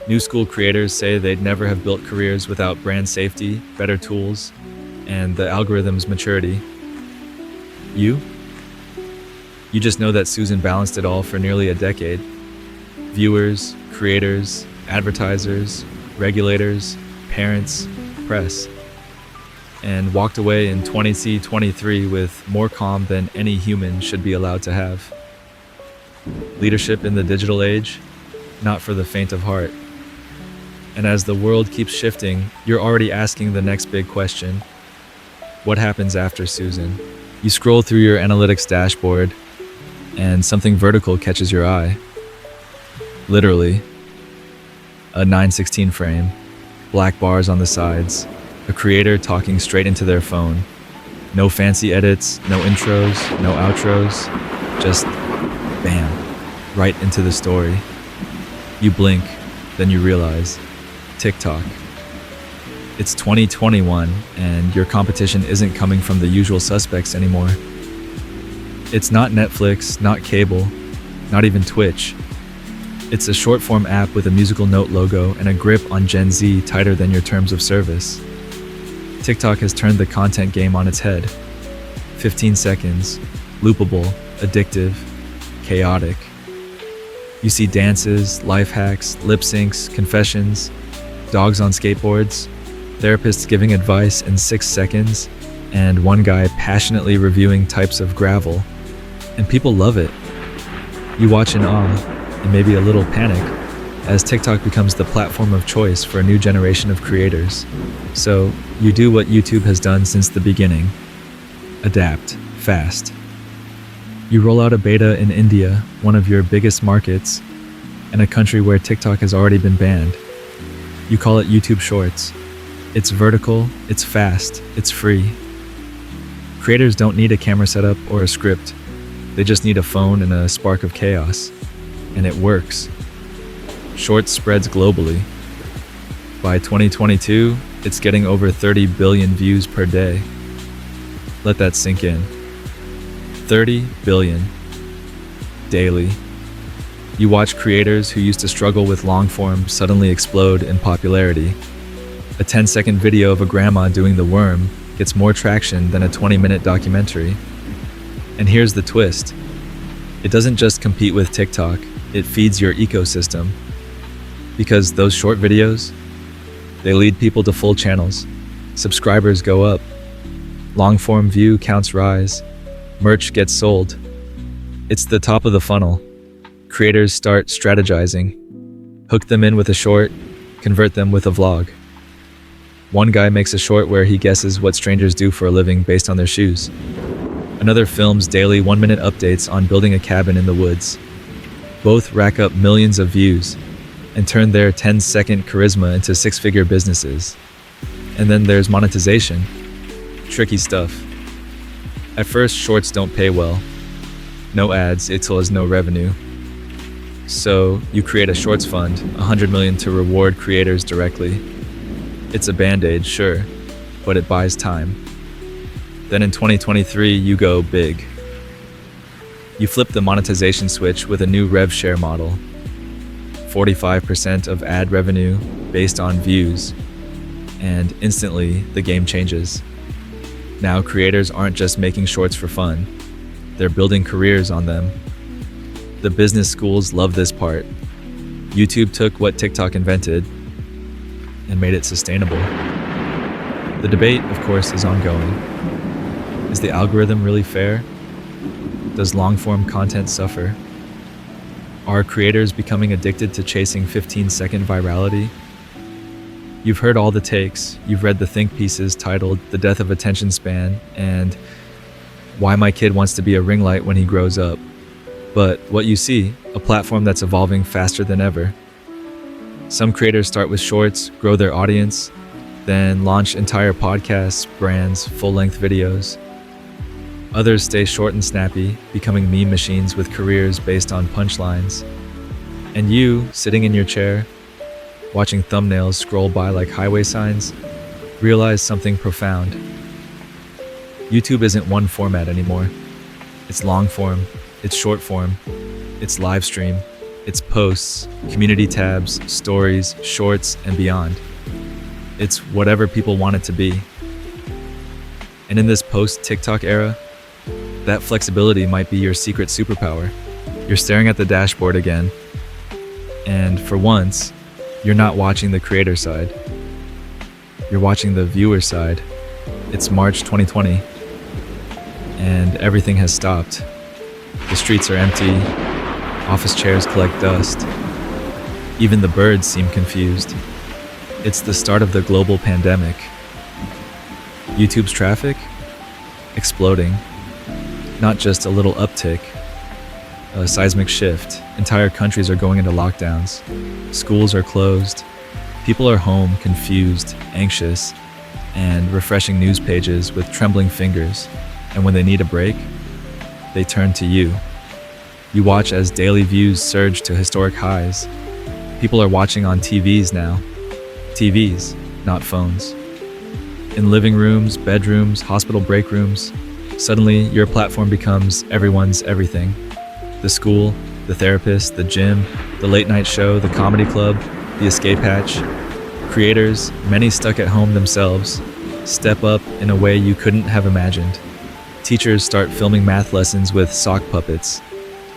New school creators say they'd never have built careers without brand safety, better tools, and the algorithm's maturity. You? You just know that Susan balanced it all for nearly a decade. Viewers, creators, advertisers, regulators, parents, press. And walked away in 2023 with more calm than any human should be allowed to have. Leadership in the digital age, not for the faint of heart. And as the world keeps shifting, you're already asking the next big question. What happens after Susan? You scroll through your analytics dashboard, and something vertical catches your eye. Literally. A 9:16 frame, black bars on the sides, a creator talking straight into their phone. No fancy edits, no intros, no outros, just bam, right into the story. You blink, then you realize, TikTok. It's 2021, and your competition isn't coming from the usual suspects anymore. It's not Netflix, not cable, not even Twitch. It's a short-form app with a musical note logo and a grip on Gen Z tighter than your terms of service. TikTok has turned the content game on its head. 15 seconds, loopable, addictive, chaotic. You see dances, life hacks, lip syncs, confessions, dogs on skateboards, therapists giving advice in 6 seconds, and one guy passionately reviewing types of gravel. And people love it. You watch in awe, and maybe a little panic, as TikTok becomes the platform of choice for a new generation of creators. So, you do what YouTube has done since the beginning. Adapt, fast. You roll out a beta in India, one of your biggest markets, and a country where TikTok has already been banned. You call it YouTube Shorts. It's vertical, it's fast, it's free. Creators don't need a camera setup or a script. They just need a phone and a spark of chaos. And it works. Shorts spreads globally. By 2022, it's getting over 30 billion views per day. Let that sink in. 30 billion. Daily. You watch creators who used to struggle with long form suddenly explode in popularity. A 10-second video of a grandma doing the worm gets more traction than a 20-minute documentary. And here's the twist. It doesn't just compete with TikTok, it feeds your ecosystem. Because those short videos, they lead people to full channels. Subscribers go up. Long-form view counts rise. Merch gets sold. It's the top of the funnel. Creators start strategizing. Hook them in with a short, convert them with a vlog. One guy makes a short where he guesses what strangers do for a living based on their shoes. Another films daily 1-minute updates on building a cabin in the woods. Both rack up millions of views and turn their 10-second charisma into 6-figure businesses. And then there's monetization. Tricky stuff. At first, shorts don't pay well. No ads, it still has no revenue. So you create a shorts fund, $100 million to reward creators directly. It's a band-aid, sure, but it buys time. Then in 2023, you go big. You flip the monetization switch with a new rev share model. 45% of ad revenue based on views. And instantly, the game changes. Now creators aren't just making shorts for fun. They're building careers on them. The business schools love this part. YouTube took what TikTok invented and made it sustainable. The debate, of course, is ongoing. Is the algorithm really fair? Does long-form content suffer? Are creators becoming addicted to chasing 15-second virality? You've heard all the takes. You've read the think pieces titled The Death of Attention Span and Why My Kid Wants to Be a Ring Light When He Grows Up. But what you see, a platform that's evolving faster than ever. Some creators start with shorts, grow their audience, then launch entire podcasts, brands, full-length videos. Others stay short and snappy, becoming meme machines with careers based on punchlines. And you, sitting in your chair, watching thumbnails scroll by like highway signs, realize something profound. YouTube isn't one format anymore. It's long form, it's short form, it's live stream, it's posts, community tabs, stories, shorts, and beyond. It's whatever people want it to be. And in this post-TikTok era, That flexibility might be your secret superpower. You're staring at the dashboard again, and for once, you're not watching the creator side. You're watching the viewer side. It's March 2020, and everything has stopped. The streets are empty, office chairs collect dust. Even the birds seem confused. It's the start of the global pandemic. YouTube's traffic? Exploding. Not just a little uptick, a seismic shift. Entire countries are going into lockdowns. Schools are closed. People are home, confused, anxious, and refreshing news pages with trembling fingers. And when they need a break, they turn to you. You watch as daily views surge to historic highs. People are watching on TVs now. TVs, not phones. In living rooms, bedrooms, hospital break rooms, suddenly your platform becomes everyone's everything. The school, the therapist, the gym, the late night show, the comedy club, the escape hatch. Creators, many stuck at home themselves, step up in a way you couldn't have imagined. Teachers start filming math lessons with sock puppets.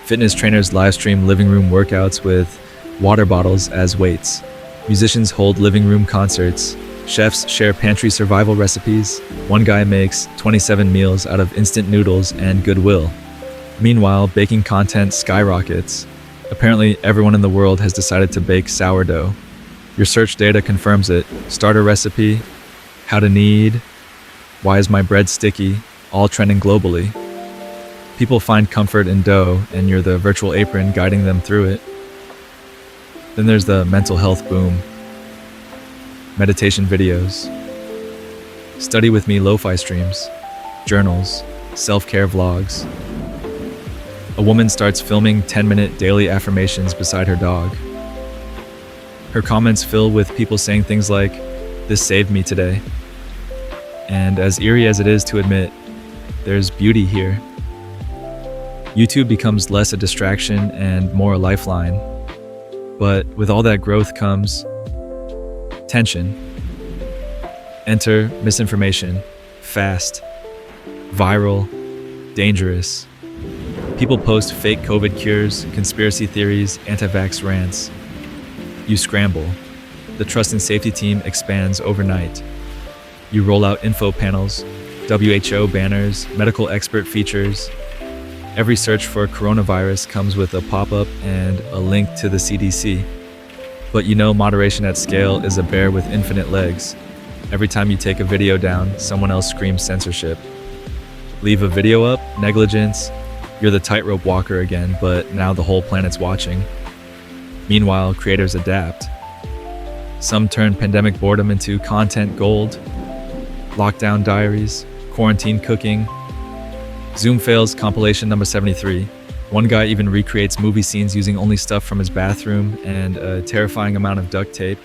Fitness trainers live stream living room workouts with water bottles as weights. Musicians hold living room concerts. Chefs share pantry survival recipes. One guy makes 27 meals out of instant noodles and goodwill. Meanwhile, baking content skyrockets. Apparently, everyone in the world has decided to bake sourdough. Your search data confirms it. Starter recipe, how to knead, why is my bread sticky, all trending globally. People find comfort in dough, and you're the virtual apron guiding them through it. Then there's the mental health boom. Meditation videos. Study with me lo-fi streams. Journals. Self-care vlogs. A woman starts filming 10-minute daily affirmations beside her dog. Her comments fill with people saying things like, "This saved me today." And as eerie as it is to admit, there's beauty here. YouTube becomes less a distraction and more a lifeline. But with all that growth comes tension. Enter misinformation, fast, viral, dangerous. People post fake COVID cures, conspiracy theories, anti-vax rants. You scramble. The trust and safety team expands overnight. You roll out info panels, WHO banners, medical expert features. Every search for coronavirus comes with a pop-up and a link to the CDC. But you know moderation at scale is a bear with infinite legs. Every time you take a video down, someone else screams censorship. Leave a video up, negligence. You're the tightrope walker again, but now the whole planet's watching. Meanwhile, creators adapt. Some turn pandemic boredom into content gold. Lockdown diaries, quarantine cooking. Zoom fails compilation number 73. One guy even recreates movie scenes using only stuff from his bathroom and a terrifying amount of duct tape.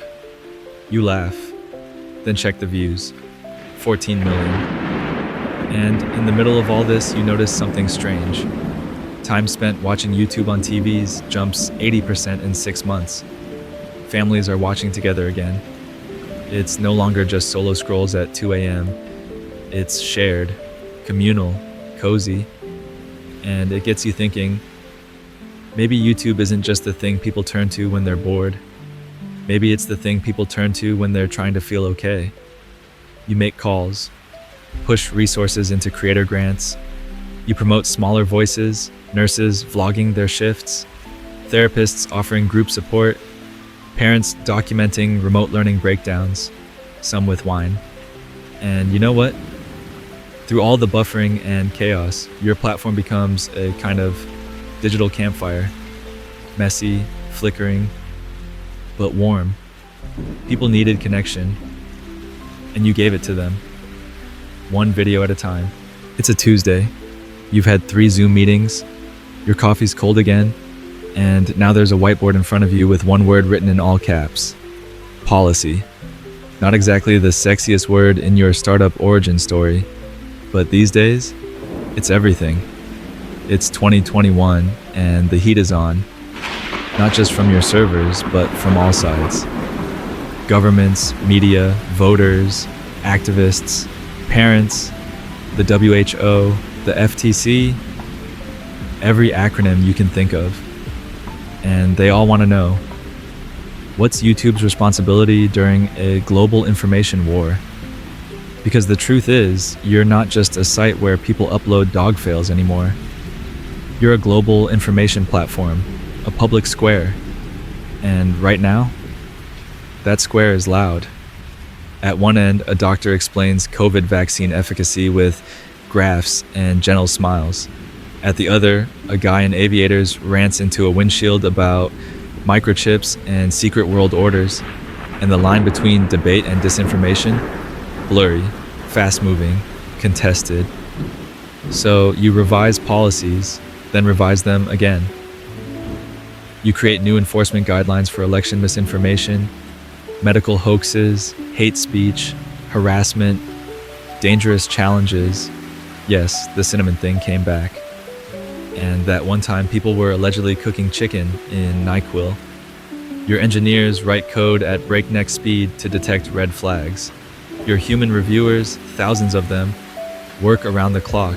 You laugh, then check the views. 14 million. And in the middle of all this, you notice something strange. Time spent watching YouTube on TVs jumps 80% in 6 months. Families are watching together again. It's no longer just solo scrolls at 2 a.m. It's shared, communal, cozy, and it gets you thinking, maybe YouTube isn't just the thing people turn to when they're bored. Maybe it's the thing people turn to when they're trying to feel okay. You make calls, push resources into creator grants. You promote smaller voices, nurses vlogging their shifts, therapists offering group support, parents documenting remote learning breakdowns, some with wine. And you know what? Through all the buffering and chaos, your platform becomes a kind of digital campfire. Messy, flickering, but warm. People needed connection, and you gave it to them. One video at a time. It's a Tuesday. You've had 3 Zoom meetings. Your coffee's cold again, and now there's a whiteboard in front of you with one word written in all caps. Policy. Not exactly the sexiest word in your startup origin story, but these days, it's everything. It's 2021, and the heat is on. Not just from your servers, but from all sides. Governments, media, voters, activists, parents, the WHO, the FTC, every acronym you can think of. And they all want to know, what's YouTube's responsibility during a global information war? Because the truth is, you're not just a site where people upload dog fails anymore. You're a global information platform, a public square. And right now, that square is loud. At one end, a doctor explains COVID vaccine efficacy with graphs and gentle smiles. At the other, a guy in aviators rants into a windshield about microchips and secret world orders, and the line between debate and disinformation, blurry, fast-moving, contested. So you revise policies, then revise them again. You create new enforcement guidelines for election misinformation, medical hoaxes, hate speech, harassment, dangerous challenges. Yes, the cinnamon thing came back. And that one time people were allegedly cooking chicken in NyQuil. Your engineers write code at breakneck speed to detect red flags. Your human reviewers, thousands of them, work around the clock,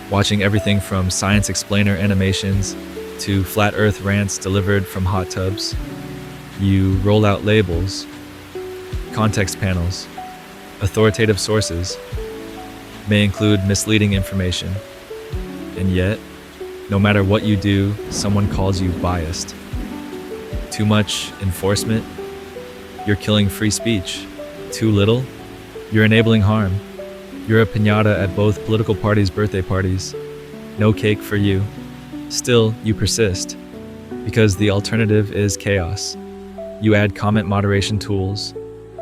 watching everything from science explainer animations to flat earth rants delivered from hot tubs. You roll out labels, context panels, authoritative sources, may include misleading information. And yet, no matter what you do, someone calls you biased. Too much enforcement, you're killing free speech. Too little, you're enabling harm. You're a piñata at both political parties' birthday parties. No cake for you. Still, you persist, because the alternative is chaos. You add comment moderation tools.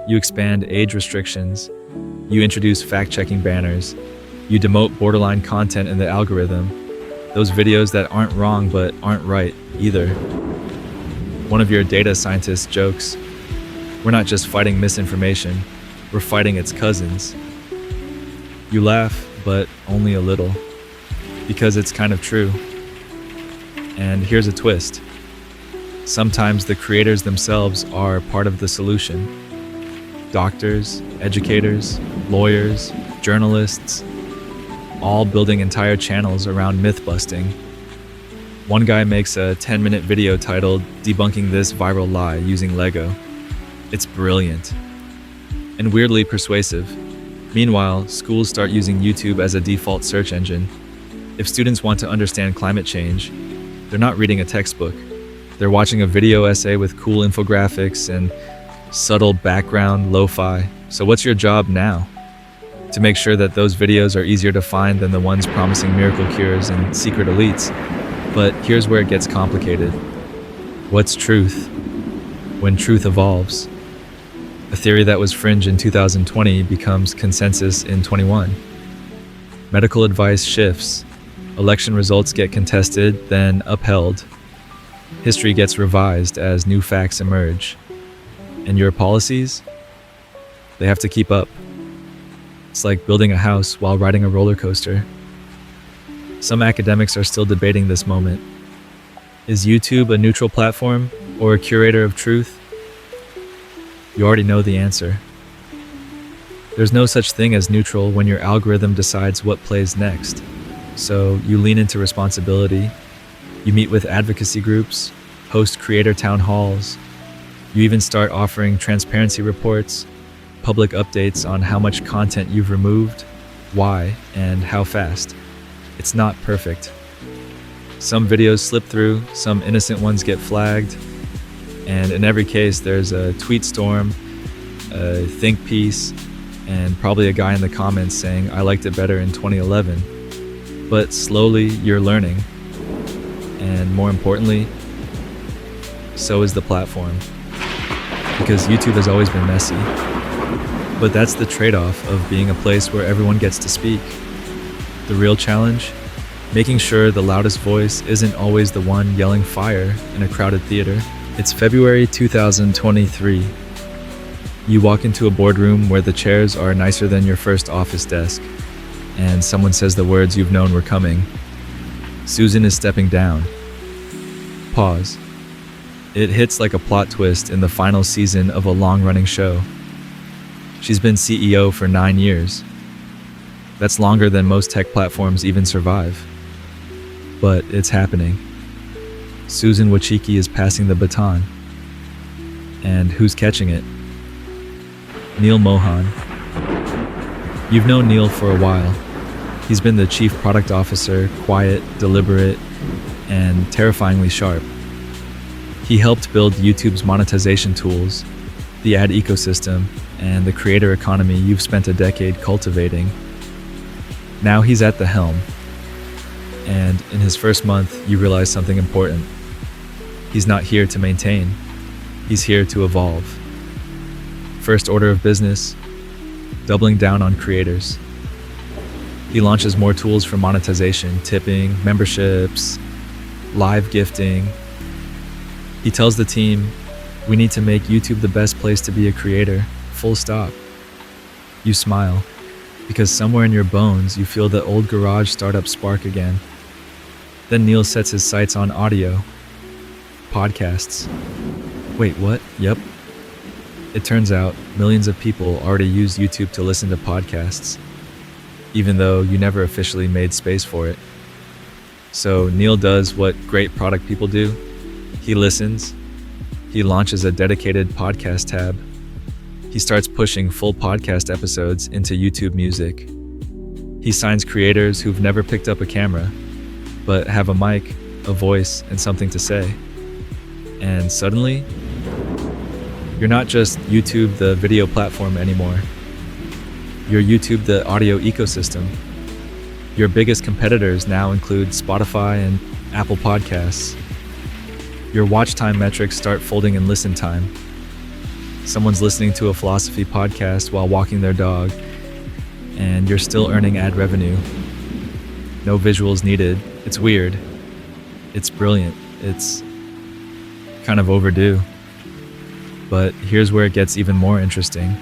You expand age restrictions. You introduce fact-checking banners. You demote borderline content in the algorithm. Those videos that aren't wrong but aren't right either. One of your data scientists jokes, "We're not just fighting misinformation, we're fighting its cousins." You laugh, but only a little, because it's kind of true. And here's a twist. Sometimes the creators themselves are part of the solution. Doctors, educators, lawyers, journalists, all building entire channels around myth busting. One guy makes a 10-minute video titled "Debunking This Viral Lie" using Lego. It's brilliant and weirdly persuasive. Meanwhile, schools start using YouTube as a default search engine. If students want to understand climate change, they're not reading a textbook. They're watching a video essay with cool infographics and subtle background lo-fi. So what's your job now? To make sure that those videos are easier to find than the ones promising miracle cures and secret elites. But here's where it gets complicated. What's truth? When truth evolves. A theory that was fringe in 2020 becomes consensus in 21. Medical advice shifts. Election results get contested, then upheld. History gets revised as new facts emerge. And your policies? They have to keep up. It's like building a house while riding a roller coaster. Some academics are still debating this moment. Is YouTube a neutral platform or a curator of truth? You already know the answer. There's no such thing as neutral when your algorithm decides what plays next. So you lean into responsibility. You meet with advocacy groups, host creator town halls. You even start offering transparency reports, public updates on how much content you've removed, why, and how fast. It's not perfect. Some videos slip through, some innocent ones get flagged, and in every case there's a tweet storm, a think piece, and probably a guy in the comments saying, "I liked it better in 2011. But slowly you're learning. And more importantly, so is the platform. Because YouTube has always been messy. But that's the trade-off of being a place where everyone gets to speak. The real challenge? Making sure the loudest voice isn't always the one yelling fire in a crowded theater. It's February 2023. You walk into a boardroom where the chairs are nicer than your first office desk, and someone says the words you've known were coming. Susan is stepping down. Pause. It hits like a plot twist in the final season of a long-running show. She's been CEO for 9 years. That's longer than most tech platforms even survive. But it's happening. Susan Wojcicki is passing the baton. And who's catching it? Neil Mohan. You've known Neil for a while. He's been the chief product officer, quiet, deliberate, and terrifyingly sharp. He helped build YouTube's monetization tools, the ad ecosystem, and the creator economy you've spent a decade cultivating. Now he's at the helm. And in his first month, you realize something important. He's not here to maintain. He's here to evolve. First order of business, doubling down on creators. He launches more tools for monetization, tipping, memberships, live gifting. He tells the team, we need to make YouTube the best place to be a creator, full stop. You smile, because somewhere in your bones you feel the old garage startup spark again. Then Neil sets his sights on audio, podcasts. Wait, what? Yep. It turns out millions of people already use YouTube to listen to podcasts, even though you never officially made space for it. So Neil does what great product people do. He listens. He launches a dedicated podcast tab. He starts pushing full podcast episodes into YouTube Music. He signs creators who've never picked up a camera, but have a mic, a voice, and something to say. And suddenly, you're not just YouTube the video platform anymore. You're YouTube the audio ecosystem. Your biggest competitors now include Spotify and Apple Podcasts. Your watch time metrics start folding in listen time. Someone's listening to a philosophy podcast while walking their dog, and you're still earning ad revenue. No visuals needed. It's weird. It's brilliant. It's kind of overdue. But here's where it gets even more interesting.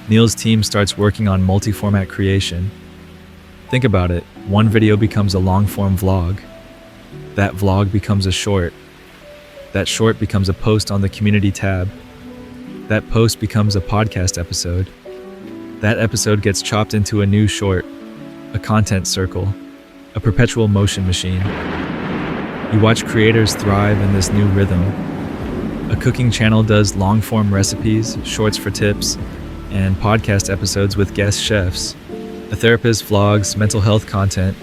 Neil's team starts working on multi-format creation. Think about it. One video becomes a long-form vlog. That vlog becomes a short. That short becomes a post on the community tab. That post becomes a podcast episode. That episode gets chopped into a new short, a content circle, a perpetual motion machine. You watch creators thrive in this new rhythm. A cooking channel does long-form recipes, shorts for tips, and podcast episodes with guest chefs. A therapist vlogs mental health content,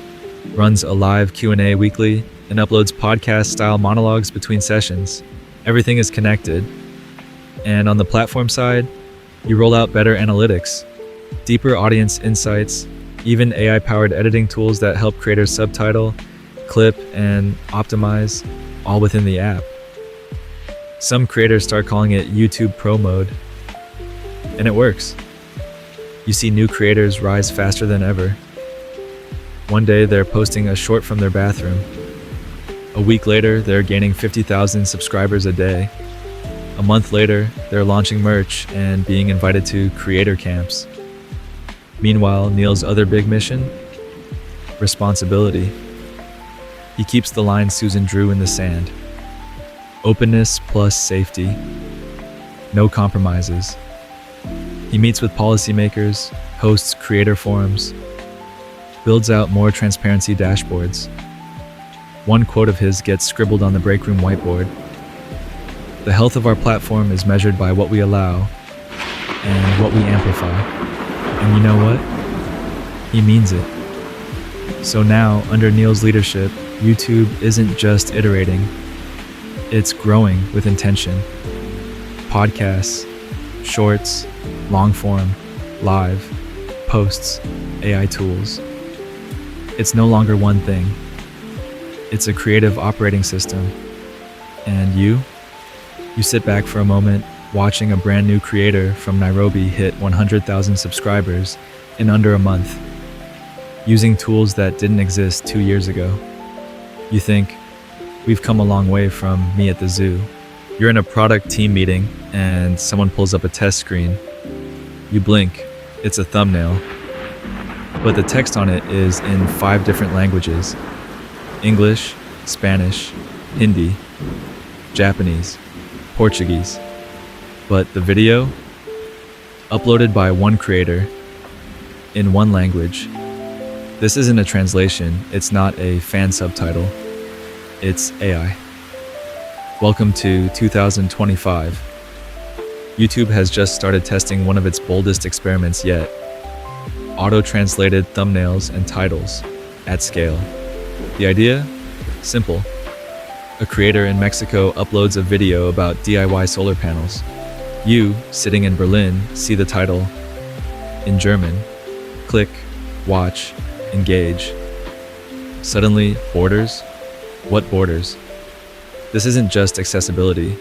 runs a live Q&A weekly, and uploads podcast-style monologues between sessions. Everything is connected. And on the platform side, you roll out better analytics, deeper audience insights, even AI-powered editing tools that help creators subtitle, clip, and optimize, all within the app. Some creators start calling it YouTube Pro Mode. And it works. You see new creators rise faster than ever. One day they're posting a short from their bathroom. A week later, they're gaining 50,000 subscribers a day. A month later, they're launching merch and being invited to creator camps. Meanwhile, Neil's other big mission? Responsibility. He keeps the line Susan drew in the sand. Openness plus safety. No compromises. He meets with policymakers, hosts creator forums, builds out more transparency dashboards. One quote of his gets scribbled on the break room whiteboard. The health of our platform is measured by what we allow and what we amplify. And you know what? He means it. So now, under Neil's leadership, YouTube isn't just iterating. It's growing with intention. Podcasts, shorts, long form, live, posts, AI tools. It's no longer one thing. It's a creative operating system. And you sit back for a moment watching a brand new creator from Nairobi hit 100,000 subscribers in under a month, using tools that didn't exist 2 years ago. You think, we've come a long way from me at the zoo. You're in a product team meeting and someone pulls up a test screen. You blink, it's a thumbnail, but the text on it is in 5 different languages: English, Spanish, Hindi, Japanese, Portuguese. But the video, uploaded by one creator, in one language. This isn't a translation, it's not a fan subtitle, it's AI. Welcome to 2025. YouTube has just started testing one of its boldest experiments yet: auto-translated thumbnails and titles at scale. The idea? Simple. A creator in Mexico uploads a video about DIY solar panels. You, sitting in Berlin, see the title in German. Click, watch, engage. Suddenly, borders? What borders? This isn't just accessibility.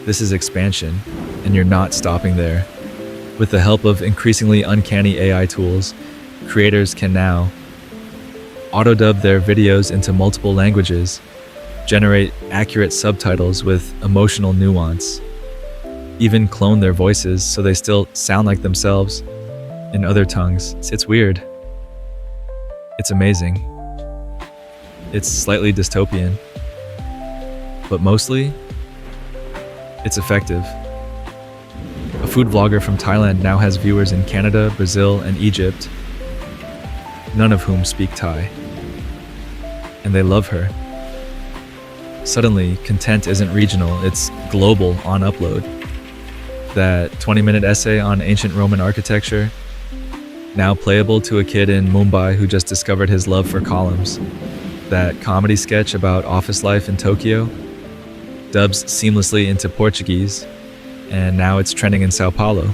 This is expansion, and you're not stopping there. With the help of increasingly uncanny AI tools, creators can now auto-dub their videos into multiple languages, generate accurate subtitles with emotional nuance, even clone their voices so they still sound like themselves in other tongues. It's weird. It's amazing. It's slightly dystopian. But mostly, it's effective. A food vlogger from Thailand now has viewers in Canada, Brazil, and Egypt, none of whom speak Thai. And they love her. Suddenly, content isn't regional, it's global on upload. That 20-minute essay on ancient Roman architecture, now playable to a kid in Mumbai who just discovered his love for columns. That comedy sketch about office life in Tokyo, dubs seamlessly into Portuguese, and now it's trending in Sao Paulo.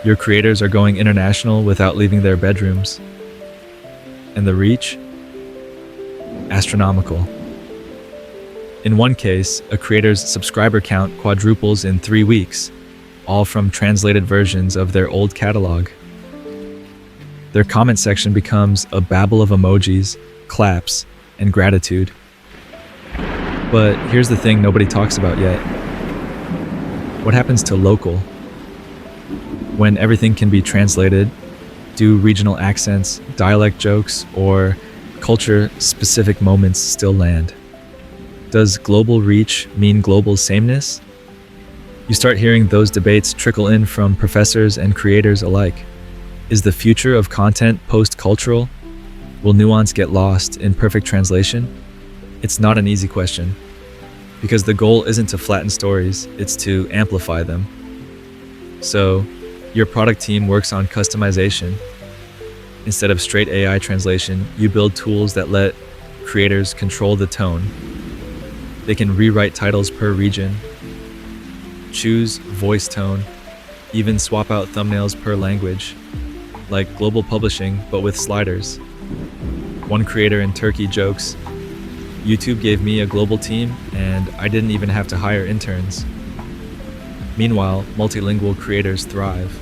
Your creators are going international without leaving their bedrooms. And the reach? Astronomical. In one case, a creator's subscriber count quadruples in 3 weeks, all from translated versions of their old catalog. Their comment section becomes a babble of emojis, claps, and gratitude. But here's the thing nobody talks about yet. What happens to local? When everything can be translated, do regional accents, dialect jokes, or culture-specific moments still land? Does global reach mean global sameness? You start hearing those debates trickle in from professors and creators alike. Is the future of content post-cultural? Will nuance get lost in perfect translation? It's not an easy question, because the goal isn't to flatten stories, it's to amplify them. So, your product team works on customization. Instead of straight AI translation, you build tools that let creators control the tone. They can rewrite titles per region, choose voice tone, even swap out thumbnails per language, like global publishing but with sliders. One creator in Turkey jokes, "YouTube gave me a global team and I didn't even have to hire interns." Meanwhile, multilingual creators thrive.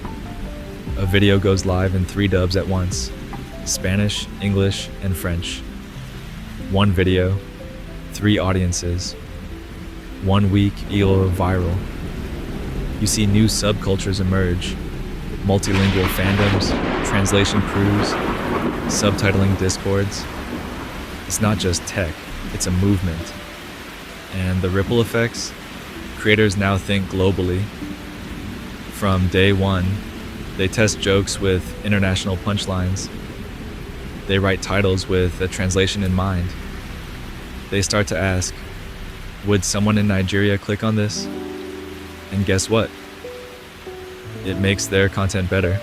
A video goes live in 3 dubs at once: Spanish, English, and French. One video, 3 audiences. 1 week, you're viral. You see new subcultures emerge: multilingual fandoms, translation crews, subtitling discords. It's not just tech, it's a movement. And the ripple effects? Creators now think globally. From day one, they test jokes with international punchlines. They write titles with a translation in mind. They start to ask, would someone in Nigeria click on this? And guess what? It makes their content better.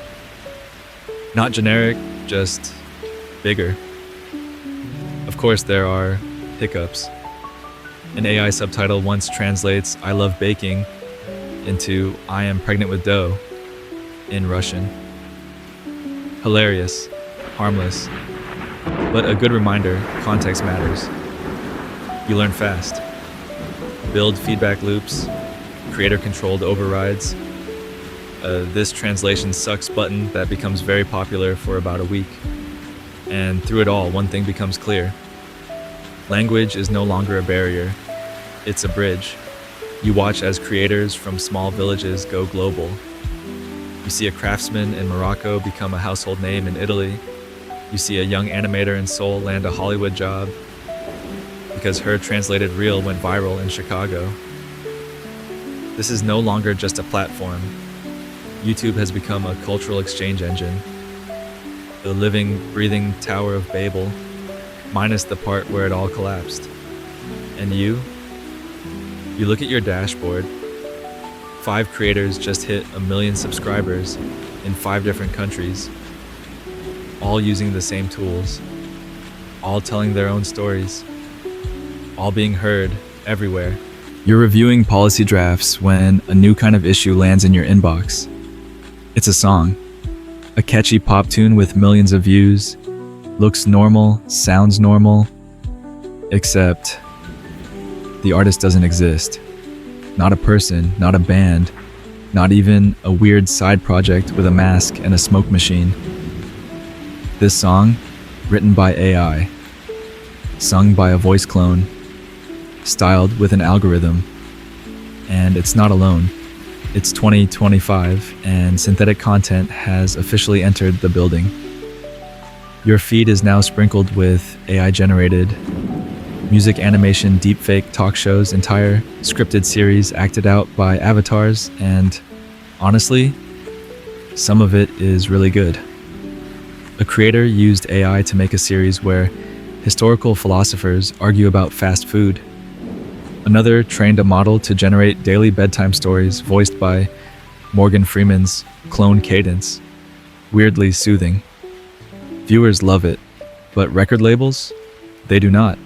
Not generic, just bigger. Of course, there are hiccups. An AI subtitle once translates "I love baking" into "I am pregnant with dough" in Russian. Hilarious, harmless, but a good reminder: context matters. You learn fast. Build feedback loops, creator-controlled overrides. This translation sucks button that becomes very popular for about a week. And through it all, one thing becomes clear. Language is no longer a barrier, it's a bridge. You watch as creators from small villages go global. You see a craftsman in Morocco become a household name in Italy. You see a young animator in Seoul land a Hollywood job because her translated reel went viral in Chicago. This is no longer just a platform. YouTube has become a cultural exchange engine. the living, breathing Tower of Babel, minus the part where it all collapsed. And you look at your dashboard. 5 creators just hit 1 million subscribers in 5 different countries, all using the same tools, all telling their own stories, all being heard everywhere. You're reviewing policy drafts when a new kind of issue lands in your inbox. It's a song, a catchy pop tune with millions of views, looks normal, sounds normal, except the artist doesn't exist. Not a person, not a band, not even a weird side project with a mask and a smoke machine. This song, written by AI, sung by a voice clone, styled with an algorithm, and it's not alone. It's 2025 and synthetic content has officially entered the building. Your feed is now sprinkled with AI-generated music, animation, deepfake talk shows, entire scripted series acted out by avatars, and honestly, some of it is really good. A creator used AI to make a series where historical philosophers argue about fast food. Another trained a model to generate daily bedtime stories voiced by Morgan Freeman's clone cadence, weirdly soothing. Viewers love it, but record labels? They do not.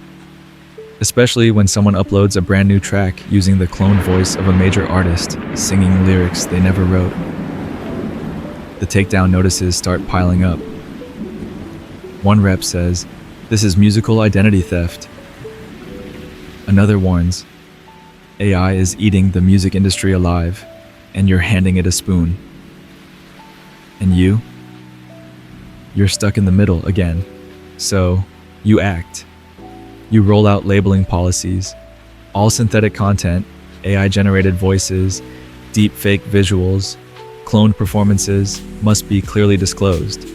Especially when someone uploads a brand new track using the cloned voice of a major artist singing lyrics they never wrote. The takedown notices start piling up. One rep says, "This is musical identity theft." Another warns, "AI is eating the music industry alive, and you're handing it a spoon." And you're stuck in the middle again. So, you act. You roll out labeling policies. All synthetic content, AI-generated voices, deep fake visuals, cloned performances must be clearly disclosed.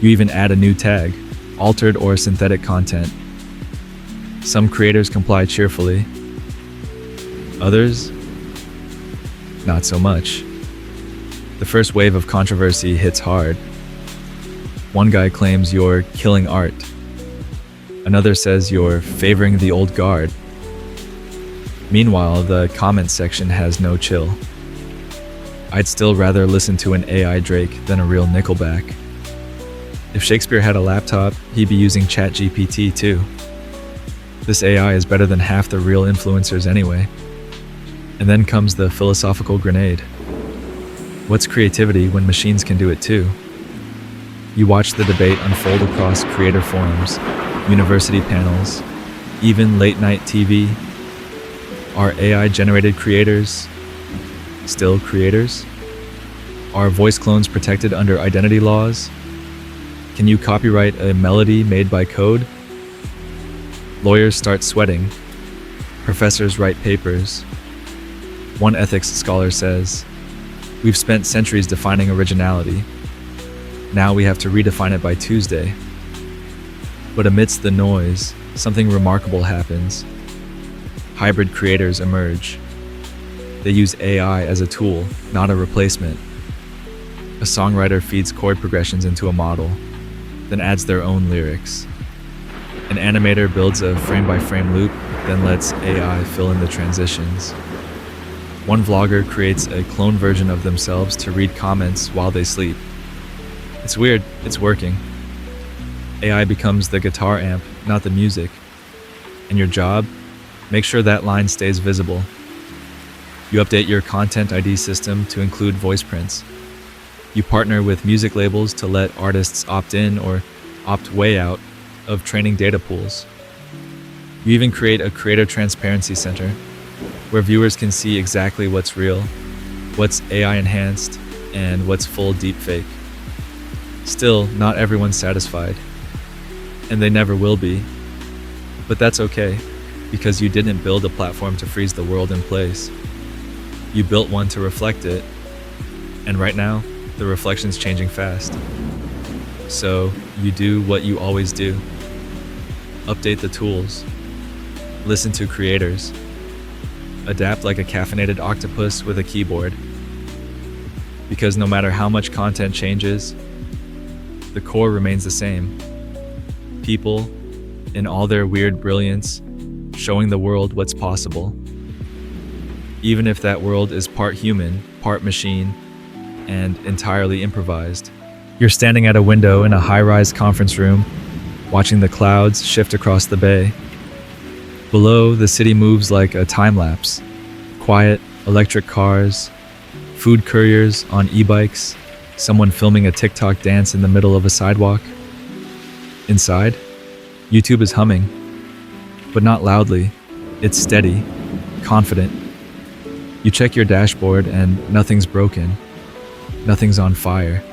You even add a new tag, altered or synthetic content. Some creators comply cheerfully. Others, not so much. The first wave of controversy hits hard. One guy claims you're killing art. Another says you're favoring the old guard. Meanwhile, the comments section has no chill. I'd still rather listen to an AI Drake than a real Nickelback. If Shakespeare had a laptop, he'd be using ChatGPT too. This AI is better than half the real influencers anyway. And then comes the philosophical grenade. What's creativity when machines can do it too? You watch the debate unfold across creator forums, university panels, even late-night TV. Are AI-generated creators still creators? Are voice clones protected under identity laws? Can you copyright a melody made by code? Lawyers start sweating. Professors write papers. One ethics scholar says, "We've spent centuries defining originality. Now we have to redefine it by Tuesday." But amidst the noise, something remarkable happens. Hybrid creators emerge. They use AI as a tool, not a replacement. A songwriter feeds chord progressions into a model, then adds their own lyrics. An animator builds a frame-by-frame loop, then lets AI fill in the transitions. One vlogger creates a clone version of themselves to read comments while they sleep. It's weird, it's working. AI becomes the guitar amp, not the music. And your job? Make sure that line stays visible. You update your content ID system to include voice prints. You partner with music labels to let artists opt in or opt way out of training data pools. You even create a creator transparency center where viewers can see exactly what's real, what's AI enhanced, and what's full deepfake. Still, not everyone's satisfied, and they never will be. But that's okay, because you didn't build a platform to freeze the world in place. You built one to reflect it, and right now, the reflection's changing fast. So, you do what you always do. Update the tools. Listen to creators. Adapt like a caffeinated octopus with a keyboard. Because no matter how much content changes, the core remains the same. People, in all their weird brilliance, showing the world what's possible. Even if that world is part human, part machine, and entirely improvised. You're standing at a window in a high-rise conference room, watching the clouds shift across the bay. Below, the city moves like a time-lapse. Quiet, electric cars, food couriers on e-bikes, someone filming a TikTok dance in the middle of a sidewalk. Inside, YouTube is humming, but not loudly. It's steady, confident. You check your dashboard and nothing's broken. Nothing's on fire.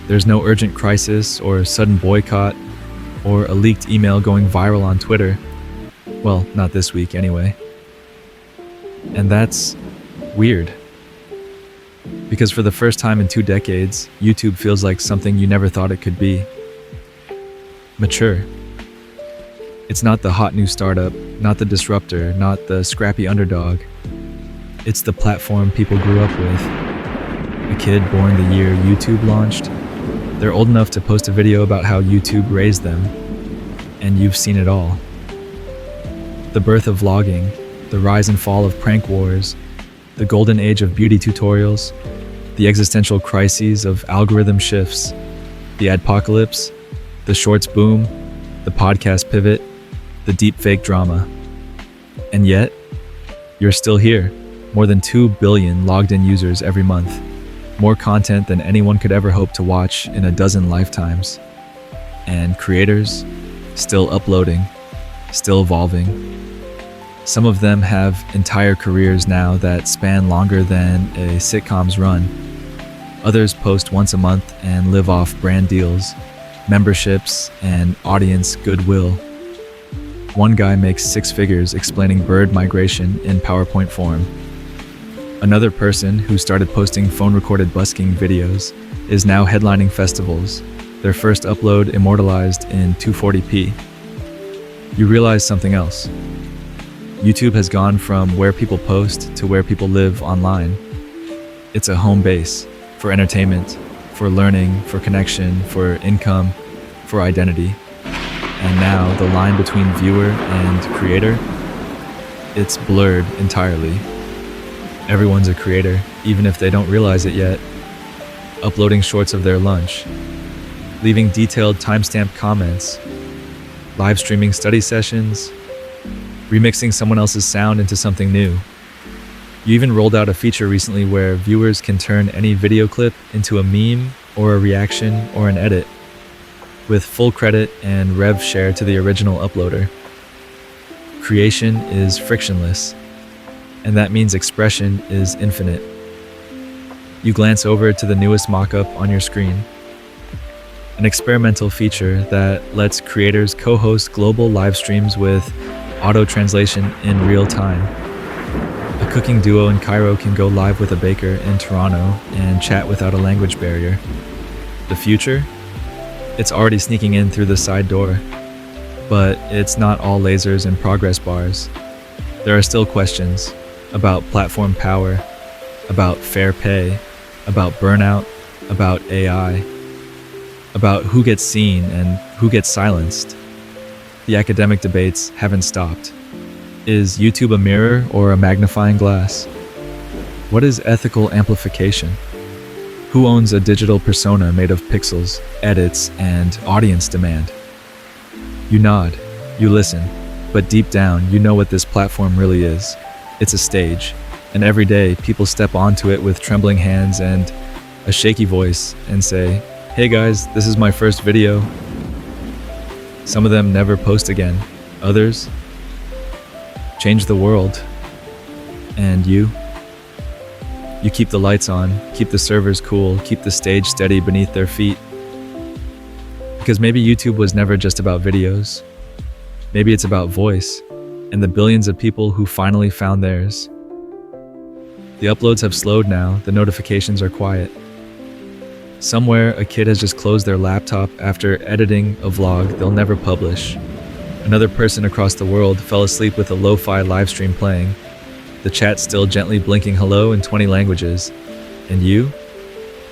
There's no urgent crisis or sudden boycott or a leaked email going viral on Twitter. Well, not this week anyway. And that's weird. Because for the first time in 2 decades, YouTube feels like something you never thought it could be. Mature. It's not the hot new startup, not the disruptor, not the scrappy underdog. It's the platform people grew up with. A kid born the year YouTube launched. They're old enough to post a video about how YouTube raised them. And you've seen it all. The birth of vlogging, the rise and fall of prank wars, the golden age of beauty tutorials, the existential crises of algorithm shifts, the adpocalypse, the shorts boom, the podcast pivot, the deepfake drama. And yet, you're still here. More than 2 billion logged in users every month. More content than anyone could ever hope to watch in a dozen lifetimes. And creators, still uploading, still evolving. Some of them have entire careers now that span longer than a sitcom's run. Others post once a month and live off brand deals, memberships, and audience goodwill. One guy makes 6 figures explaining bird migration in PowerPoint form. Another person who started posting phone-recorded busking videos is now headlining festivals, their first upload immortalized in 240p. You realize something else. YouTube has gone from where people post to where people live online. It's a home base for entertainment, for learning, for connection, for income, for identity. And now the line between viewer and creator, it's blurred entirely. Everyone's a creator, even if they don't realize it yet. Uploading shorts of their lunch, leaving detailed timestamped comments, live streaming study sessions, remixing someone else's sound into something new. You even rolled out a feature recently where viewers can turn any video clip into a meme or a reaction or an edit, with full credit and rev share to the original uploader. Creation is frictionless, and that means expression is infinite. You glance over to the newest mock-up on your screen, an experimental feature that lets creators co-host global live streams with auto-translation in real time. A cooking duo in Cairo can go live with a baker in Toronto and chat without a language barrier. The future? It's already sneaking in through the side door. But it's not all lasers and progress bars. There are still questions about platform power, about fair pay, about burnout, about AI, about who gets seen and who gets silenced. The academic debates haven't stopped. Is YouTube a mirror or a magnifying glass? What is ethical amplification? Who owns a digital persona made of pixels, edits, and audience demand? You nod, you listen, but deep down, you know what this platform really is. It's a stage, and every day people step onto it with trembling hands and a shaky voice and say, "Hey guys, this is my first video." Some of them never post again. Others change the world. And you? You keep the lights on, keep the servers cool, keep the stage steady beneath their feet. Because maybe YouTube was never just about videos. Maybe it's about voice, and the billions of people who finally found theirs. The uploads have slowed now, the notifications are quiet. Somewhere, a kid has just closed their laptop after editing a vlog they'll never publish. Another person across the world fell asleep with a lo-fi livestream playing, the chat still gently blinking hello in 20 languages. And you?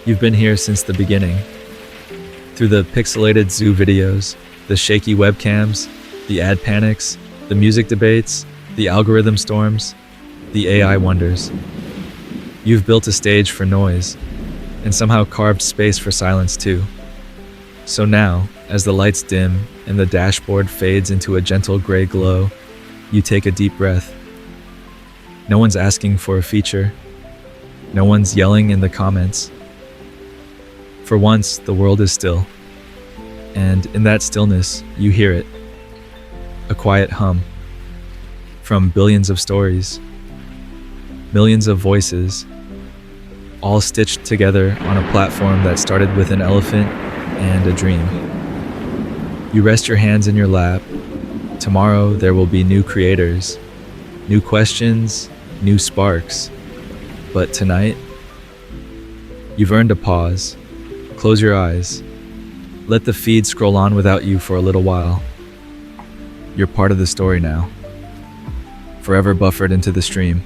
You've been here since the beginning. Through the pixelated zoo videos, the shaky webcams, the ad panics, the music debates, the algorithm storms, the AI wonders. You've built a stage for noise, and somehow carved space for silence too. So now, as the lights dim and the dashboard fades into a gentle gray glow, you take a deep breath. No one's asking for a feature. No one's yelling in the comments. For once, the world is still. And in that stillness, you hear it. A quiet hum. From billions of stories. Millions of voices. All stitched together on a platform that started with an elephant and a dream. You rest your hands in your lap. Tomorrow there will be new creators, new questions, new sparks. But tonight, you've earned a pause. Close your eyes. Let the feed scroll on without you for a little while. You're part of the story now, forever buffered into the stream.